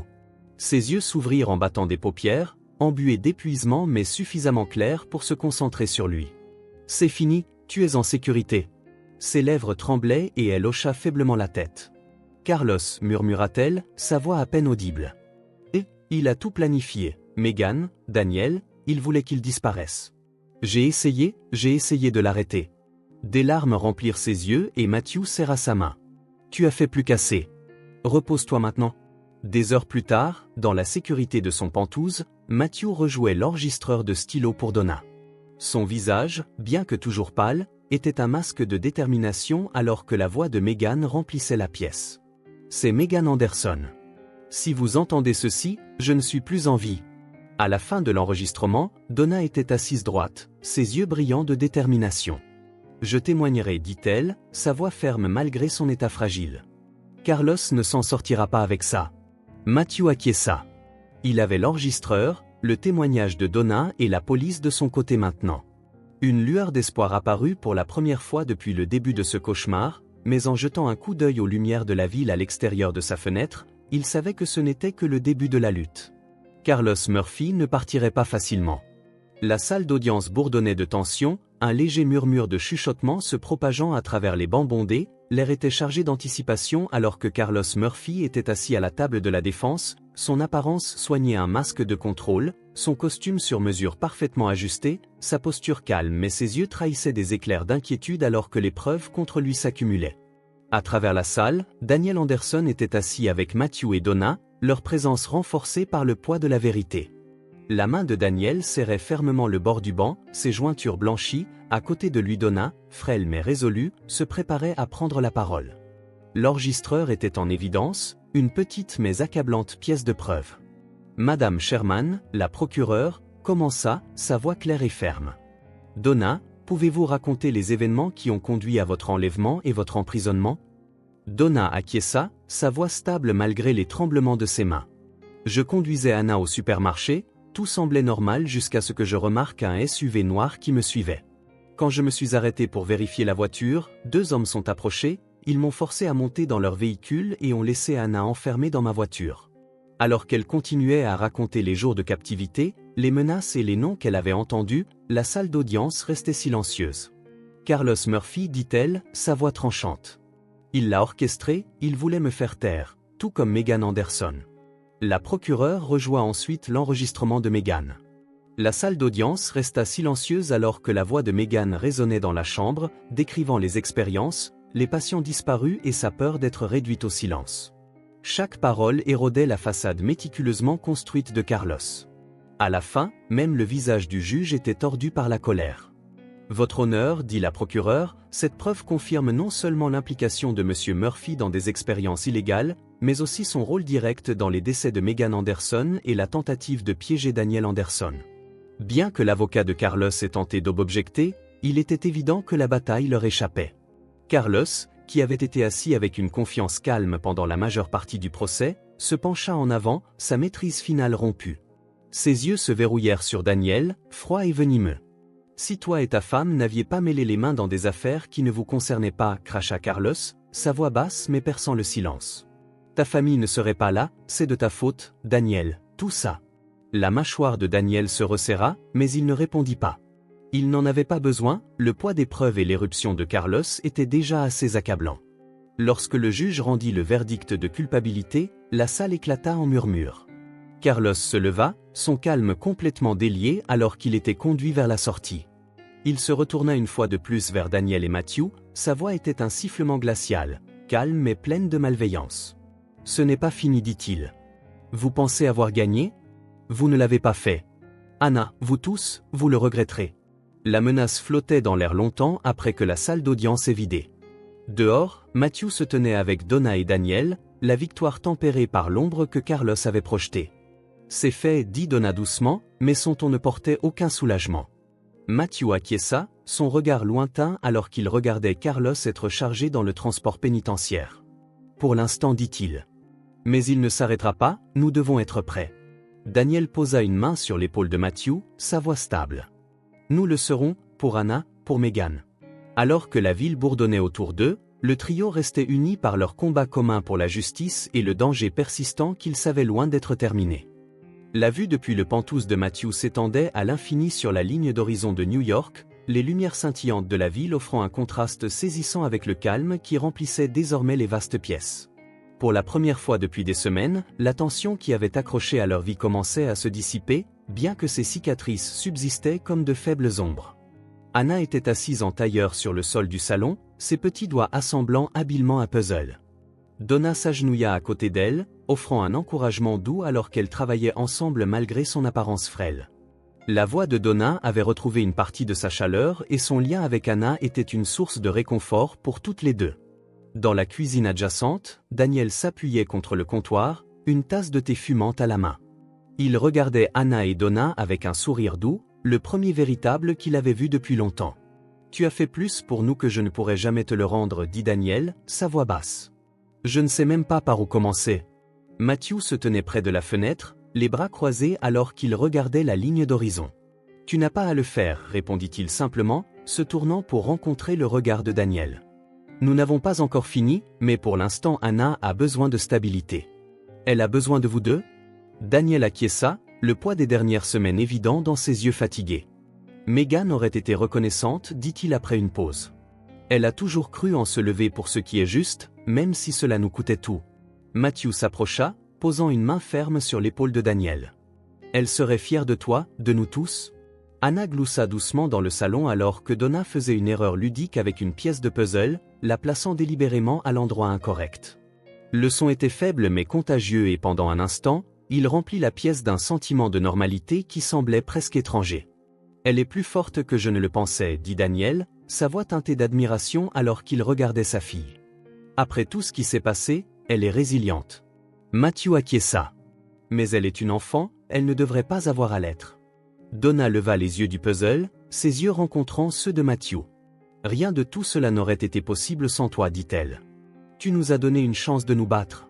Ses yeux s'ouvrirent en battant des paupières, embué d'épuisement mais suffisamment clair pour se concentrer sur lui. C'est fini, tu es en sécurité. Ses lèvres tremblaient et elle hocha faiblement la tête. Carlos, murmura-t-elle, sa voix à peine audible. Et, il a tout planifié, Megan, Daniel, il voulait qu'il disparaisse. J'ai essayé de l'arrêter. Des larmes remplirent ses yeux et Matthew serra sa main. Tu as fait plus qu'assez. Repose-toi maintenant. Des heures plus tard, dans la sécurité de son pantouse, Matthew rejouait l'enregistreur de stylo pour Donna. Son visage, bien que toujours pâle, était un masque de détermination alors que la voix de Megan remplissait la pièce. C'est Megan Anderson. Si vous entendez ceci, je ne suis plus en vie. À la fin de l'enregistrement, Donna était assise droite, ses yeux brillants de détermination. Je témoignerai, dit-elle, sa voix ferme malgré son état fragile. Carlos ne s'en sortira pas avec ça. Matthew acquiesça. Il avait l'enregistreur, le témoignage de Donna et la police de son côté maintenant. Une lueur d'espoir apparut pour la première fois depuis le début de ce cauchemar, mais en jetant un coup d'œil aux lumières de la ville à l'extérieur de sa fenêtre, il savait que ce n'était que le début de la lutte. Carlos Murphy ne partirait pas facilement. La salle d'audience bourdonnait de tension, un léger murmure de chuchotement se propageant à travers les bancs bondés, l'air était chargé d'anticipation alors que Carlos Murphy était assis à la table de la défense, son apparence soignait un masque de contrôle, son costume sur mesure parfaitement ajusté, sa posture calme mais ses yeux trahissaient des éclairs d'inquiétude alors que les preuves contre lui s'accumulaient. À travers la salle, Daniel Anderson était assis avec Matthew et Donna, leur présence renforcée par le poids de la vérité. La main de Daniel serrait fermement le bord du banc, ses jointures blanchies, à côté de lui Donna, frêle mais résolue, se préparait à prendre la parole. L'enregistreur était en évidence, une petite mais accablante pièce de preuve. Madame Sherman, la procureure, commença, sa voix claire et ferme. Donna, pouvez-vous raconter les événements qui ont conduit à votre enlèvement et votre emprisonnement? Donna acquiesça, sa voix stable malgré les tremblements de ses mains. Je conduisais Anna au supermarché, tout semblait normal jusqu'à ce que je remarque un SUV noir qui me suivait. Quand je me suis arrêté pour vérifier la voiture, 2 hommes sont approchés, ils m'ont forcé à monter dans leur véhicule et ont laissé Anna enfermée dans ma voiture. Alors qu'elle continuait à raconter les jours de captivité, les menaces et les noms qu'elle avait entendus, la salle d'audience restait silencieuse. Carlos Murphy, dit-elle, sa voix tranchante. Il l'a orchestré, il voulait me faire taire, tout comme Megan Anderson. La procureure rejoint ensuite l'enregistrement de Megan. La salle d'audience resta silencieuse alors que la voix de Megan résonnait dans la chambre, décrivant les expériences, les patients disparus et sa peur d'être réduite au silence. Chaque parole érodait la façade méticuleusement construite de Carlos. À la fin, même le visage du juge était tordu par la colère. Votre honneur, dit la procureure, cette preuve confirme non seulement l'implication de M. Murphy dans des expériences illégales, mais aussi son rôle direct dans les décès de Megan Anderson et la tentative de piéger Daniel Anderson. Bien que l'avocat de Carlos ait tenté d'objecter, il était évident que la bataille leur échappait. Carlos, qui avait été assis avec une confiance calme pendant la majeure partie du procès, se pencha en avant, sa maîtrise finale rompue. Ses yeux se verrouillèrent sur Daniel, froid et venimeux. Si toi et ta femme n'aviez pas mêlé les mains dans des affaires qui ne vous concernaient pas, cracha Carlos, sa voix basse mais perçant le silence. Ta famille ne serait pas là, c'est de ta faute, Daniel, tout ça. La mâchoire de Daniel se resserra, mais il ne répondit pas. Il n'en avait pas besoin, le poids des preuves et l'éruption de Carlos étaient déjà assez accablants. Lorsque le juge rendit le verdict de culpabilité, la salle éclata en murmures. Carlos se leva, son calme complètement délié alors qu'il était conduit vers la sortie. Il se retourna une fois de plus vers Daniel et Matthew, sa voix était un sifflement glacial, calme mais pleine de malveillance. « Ce n'est pas fini, dit-il. Vous pensez avoir gagné? Vous ne l'avez pas fait. Anna, vous tous, vous le regretterez. » La menace flottait dans l'air longtemps après que la salle d'audience est vidée. Dehors, Matthew se tenait avec Donna et Daniel, la victoire tempérée par l'ombre que Carlos avait projetée. C'est fait, dit Donna doucement, mais son ton ne portait aucun soulagement. Matthew acquiesça, son regard lointain alors qu'il regardait Carlos être chargé dans le transport pénitentiaire. Pour l'instant, dit-il. Mais il ne s'arrêtera pas, nous devons être prêts. Daniel posa une main sur l'épaule de Matthew, sa voix stable. Nous le serons, pour Anna, pour Megan. Alors que la ville bourdonnait autour d'eux, le trio restait uni par leur combat commun pour la justice et le danger persistant qu'ils savaient loin d'être terminé. La vue depuis le penthouse de Matthew s'étendait à l'infini sur la ligne d'horizon de New York, les lumières scintillantes de la ville offrant un contraste saisissant avec le calme qui remplissait désormais les vastes pièces. Pour la première fois depuis des semaines, la tension qui avait accroché à leur vie commençait à se dissiper, bien que ces cicatrices subsistaient comme de faibles ombres. Anna était assise en tailleur sur le sol du salon, ses petits doigts assemblant habilement un puzzle. Donna s'agenouilla à côté d'elle, offrant un encouragement doux alors qu'elles travaillaient ensemble malgré son apparence frêle. La voix de Donna avait retrouvé une partie de sa chaleur et son lien avec Anna était une source de réconfort pour toutes les deux. Dans la cuisine adjacente, Daniel s'appuyait contre le comptoir, une tasse de thé fumante à la main. Il regardait Anna et Donna avec un sourire doux, le premier véritable qu'il avait vu depuis longtemps. « Tu as fait plus pour nous que je ne pourrais jamais te le rendre » dit Daniel, sa voix basse. « Je ne sais même pas par où commencer. » Matthew se tenait près de la fenêtre, les bras croisés alors qu'il regardait la ligne d'horizon. « Tu n'as pas à le faire » répondit-il simplement, se tournant pour rencontrer le regard de Daniel. « Nous n'avons pas encore fini, mais pour l'instant Anna a besoin de stabilité. Elle a besoin de vous deux ?» Daniel acquiesça, le poids des dernières semaines évident dans ses yeux fatigués. « Megan aurait été reconnaissante, dit-il après une pause. Elle a toujours cru en se lever pour ce qui est juste, même si cela nous coûtait tout. » Matthew s'approcha, posant une main ferme sur l'épaule de Daniel. « Elle serait fière de toi, de nous tous ?» Anna gloussa doucement dans le salon alors que Donna faisait une erreur ludique avec une pièce de puzzle, la plaçant délibérément à l'endroit incorrect. Le son était faible mais contagieux et pendant un instant, il remplit la pièce d'un sentiment de normalité qui semblait presque étranger. « Elle est plus forte que je ne le pensais, » dit Daniel, sa voix teintée d'admiration alors qu'il regardait sa fille. « Après tout ce qui s'est passé, elle est résiliente. » Matthew acquiesça. « Mais elle est une enfant, elle ne devrait pas avoir à l'être. » Donna leva les yeux du puzzle, ses yeux rencontrant ceux de Matthew. « Rien de tout cela n'aurait été possible sans toi, dit-elle. Tu nous as donné une chance de nous battre. »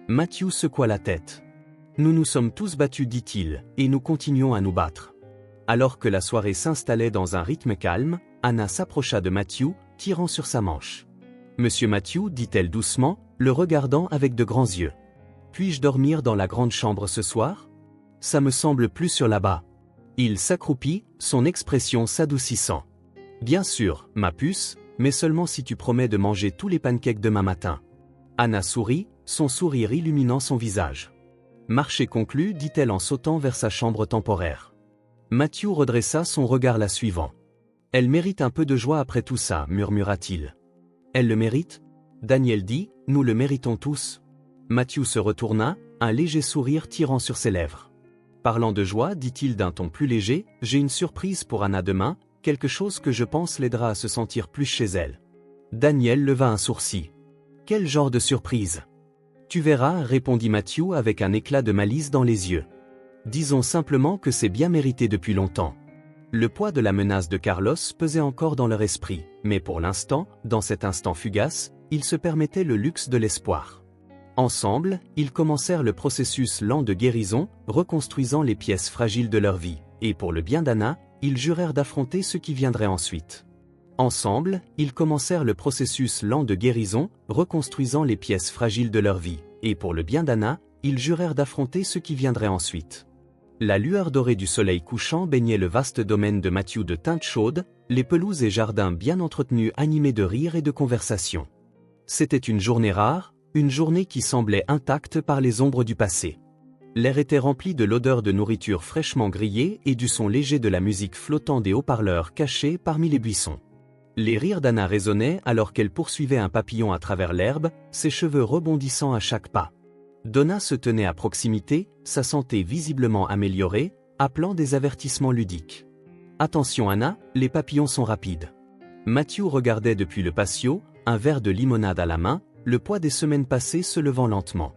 Matthew secoua la tête. « Nous nous sommes tous battus, dit-il, et nous continuons à nous battre. » Alors que la soirée s'installait dans un rythme calme, Anna s'approcha de Matthew, tirant sur sa manche. « Monsieur Matthew, dit-elle doucement, le regardant avec de grands yeux. Puis-je dormir dans la grande chambre ce soir? Ça me semble plus sur là-bas. » Il s'accroupit, son expression s'adoucissant. « Bien sûr, ma puce, mais seulement si tu promets de manger tous les pancakes demain matin. » Anna sourit, son sourire illuminant son visage. « Marché conclu, dit-elle en sautant vers sa chambre temporaire. Matthew redressa son regard la suivant. « Elle mérite un peu de joie après tout ça, murmura-t-il. »« Elle le mérite ?» Daniel dit, « Nous le méritons tous. » Matthew se retourna, un léger sourire tirant sur ses lèvres. « Parlant de joie, dit-il d'un ton plus léger, j'ai une surprise pour Anna demain, quelque chose que je pense l'aidera à se sentir plus chez elle. » Daniel leva un sourcil. « Quel genre de surprise ? » « Tu verras, répondit Matthew avec un éclat de malice dans les yeux. « Disons simplement que c'est bien mérité depuis longtemps. » Le poids de la menace de Carlos pesait encore dans leur esprit, mais pour l'instant, dans cet instant fugace, ils se permettaient le luxe de l'espoir. Ensemble, ils commencèrent le processus lent de guérison, reconstruisant les pièces fragiles de leur vie, et pour le bien d'Anna, ils jurèrent d'affronter ce qui viendrait ensuite. Ensemble, ils commencèrent le processus lent de guérison, reconstruisant les pièces fragiles de leur vie, et pour le bien d'Anna, ils jurèrent d'affronter ce qui viendrait ensuite. La lueur dorée du soleil couchant baignait le vaste domaine de Matthew de teintes chaudes, les pelouses et jardins bien entretenus animés de rires et de conversations. C'était une journée rare, une journée qui semblait intacte par les ombres du passé. L'air était rempli de l'odeur de nourriture fraîchement grillée et du son léger de la musique flottant des haut-parleurs cachés parmi les buissons. Les rires d'Anna résonnaient alors qu'elle poursuivait un papillon à travers l'herbe, ses cheveux rebondissant à chaque pas. Donna se tenait à proximité, sa santé visiblement améliorée, appelant des avertissements ludiques. « Attention Anna, les papillons sont rapides. » Matthew regardait depuis le patio, un verre de limonade à la main, le poids des semaines passées se levant lentement.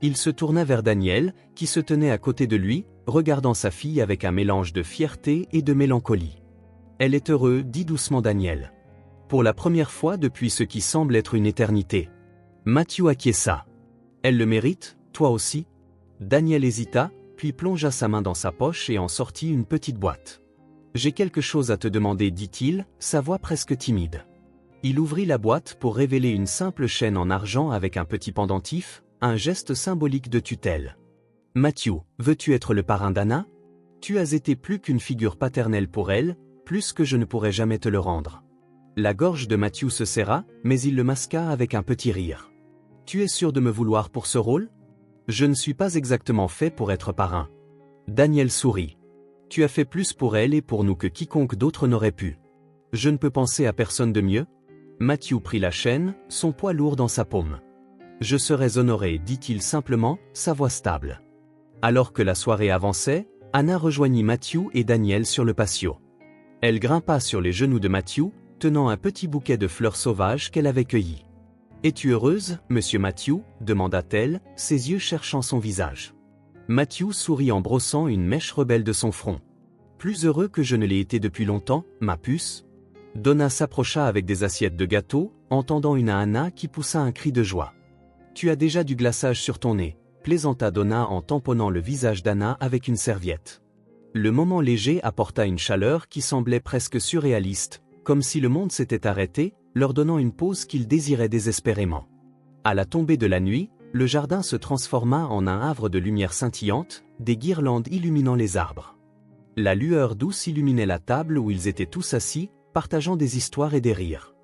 Il se tourna vers Daniel, qui se tenait à côté de lui, regardant sa fille avec un mélange de fierté et de mélancolie. « Elle est heureuse, dit doucement Daniel. Pour la première fois depuis ce qui semble être une éternité. » Matthew acquiesça. « Elle le mérite, toi aussi ?» Daniel hésita, puis plongea sa main dans sa poche et en sortit une petite boîte. « J'ai quelque chose à te demander, dit-il, sa voix presque timide. » Il ouvrit la boîte pour révéler une simple chaîne en argent avec un petit pendentif, un geste symbolique de tutelle. Matthew, veux-tu être le parrain d'Anna? Tu as été plus qu'une figure paternelle pour elle, plus que je ne pourrais jamais te le rendre. La gorge de Matthew se serra, mais il le masqua avec un petit rire. Tu es sûr de me vouloir pour ce rôle? Je ne suis pas exactement fait pour être parrain. Daniel sourit. Tu as fait plus pour elle et pour nous que quiconque d'autre n'aurait pu. Je ne peux penser à personne de mieux. Matthew prit la chaîne, son poids lourd dans sa paume. Je serais honoré, dit-il simplement, sa voix stable. Alors que la soirée avançait, Anna rejoignit Matthew et Daniel sur le patio. Elle grimpa sur les genoux de Matthew, tenant un petit bouquet de fleurs sauvages qu'elle avait cueillies. « Es-tu heureuse, monsieur Matthew ?» demanda-t-elle, ses yeux cherchant son visage. Matthew sourit en brossant une mèche rebelle de son front. « Plus heureux que je ne l'ai été depuis longtemps, ma puce ?» Donna s'approcha avec des assiettes de gâteaux, en tendant une à Anna qui poussa un cri de joie. « Tu as déjà du glaçage sur ton nez », plaisanta Donna en tamponnant le visage d'Anna avec une serviette. Le moment léger apporta une chaleur qui semblait presque surréaliste, comme si le monde s'était arrêté, leur donnant une pause qu'ils désiraient désespérément. À la tombée de la nuit, le jardin se transforma en un havre de lumière scintillante, des guirlandes illuminant les arbres. La lueur douce illuminait la table où ils étaient tous assis, partageant des histoires et des rires.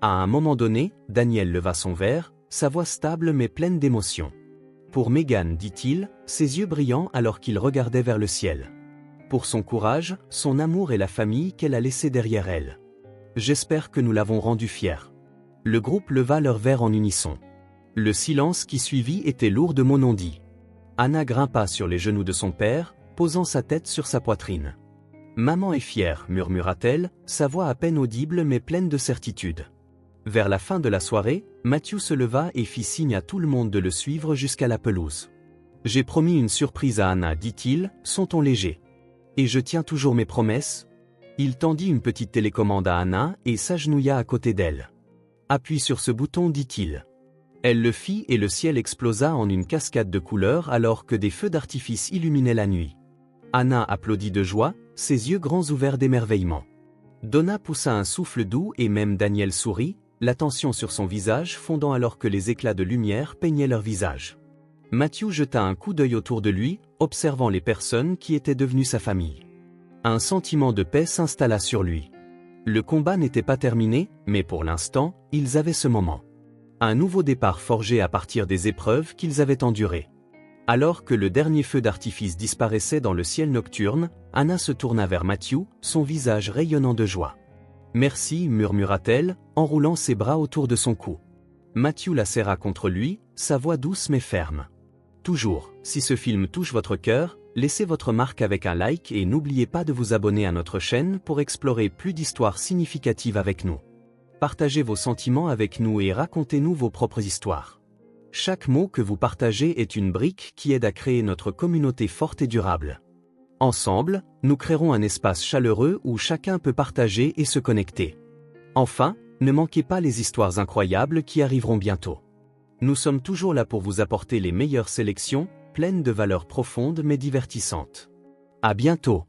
À un moment donné, Daniel leva son verre, sa voix stable mais pleine d'émotion. « Pour Megan, dit-il, ses yeux brillants alors qu'il regardait vers le ciel. Pour son courage, son amour et la famille qu'elle a laissée derrière elle. J'espère que nous l'avons rendue fière. » Le groupe leva leurs verres en unisson. Le silence qui suivit était lourd de mots non dits. Anna grimpa sur les genoux de son père, posant sa tête sur sa poitrine. « Maman est fière, murmura-t-elle, sa voix à peine audible mais pleine de certitude. Vers la fin de la soirée, Matthew se leva et fit signe à tout le monde de le suivre jusqu'à la pelouse. « J'ai promis une surprise à Anna, dit-il, son ton léger. Et je tiens toujours mes promesses ?» Il tendit une petite télécommande à Anna et s'agenouilla à côté d'elle. « Appuie sur ce bouton, dit-il. » Elle le fit et le ciel explosa en une cascade de couleurs alors que des feux d'artifice illuminaient la nuit. Anna applaudit de joie, ses yeux grands ouverts d'émerveillement. Donna poussa un souffle doux et même Daniel sourit, l'attention sur son visage fondant alors que les éclats de lumière peignaient leur visage. Matthew jeta un coup d'œil autour de lui, observant les personnes qui étaient devenues sa famille. Un sentiment de paix s'installa sur lui. Le combat n'était pas terminé, mais pour l'instant, ils avaient ce moment. Un nouveau départ forgé à partir des épreuves qu'ils avaient endurées. Alors que le dernier feu d'artifice disparaissait dans le ciel nocturne, Anna se tourna vers Matthew, son visage rayonnant de joie. « Merci, murmura-t-elle, enroulant ses bras autour de son cou. Matthew la serra contre lui, sa voix douce mais ferme. « Toujours, si ce film touche votre cœur, laissez votre marque avec un like et n'oubliez pas de vous abonner à notre chaîne pour explorer plus d'histoires significatives avec nous. Partagez vos sentiments avec nous et racontez-nous vos propres histoires. Chaque mot que vous partagez est une brique qui aide à créer notre communauté forte et durable. Ensemble, nous créerons un espace chaleureux où chacun peut partager et se connecter. Enfin, ne manquez pas les histoires incroyables qui arriveront bientôt. Nous sommes toujours là pour vous apporter les meilleures sélections, pleines de valeurs profondes mais divertissantes. À bientôt!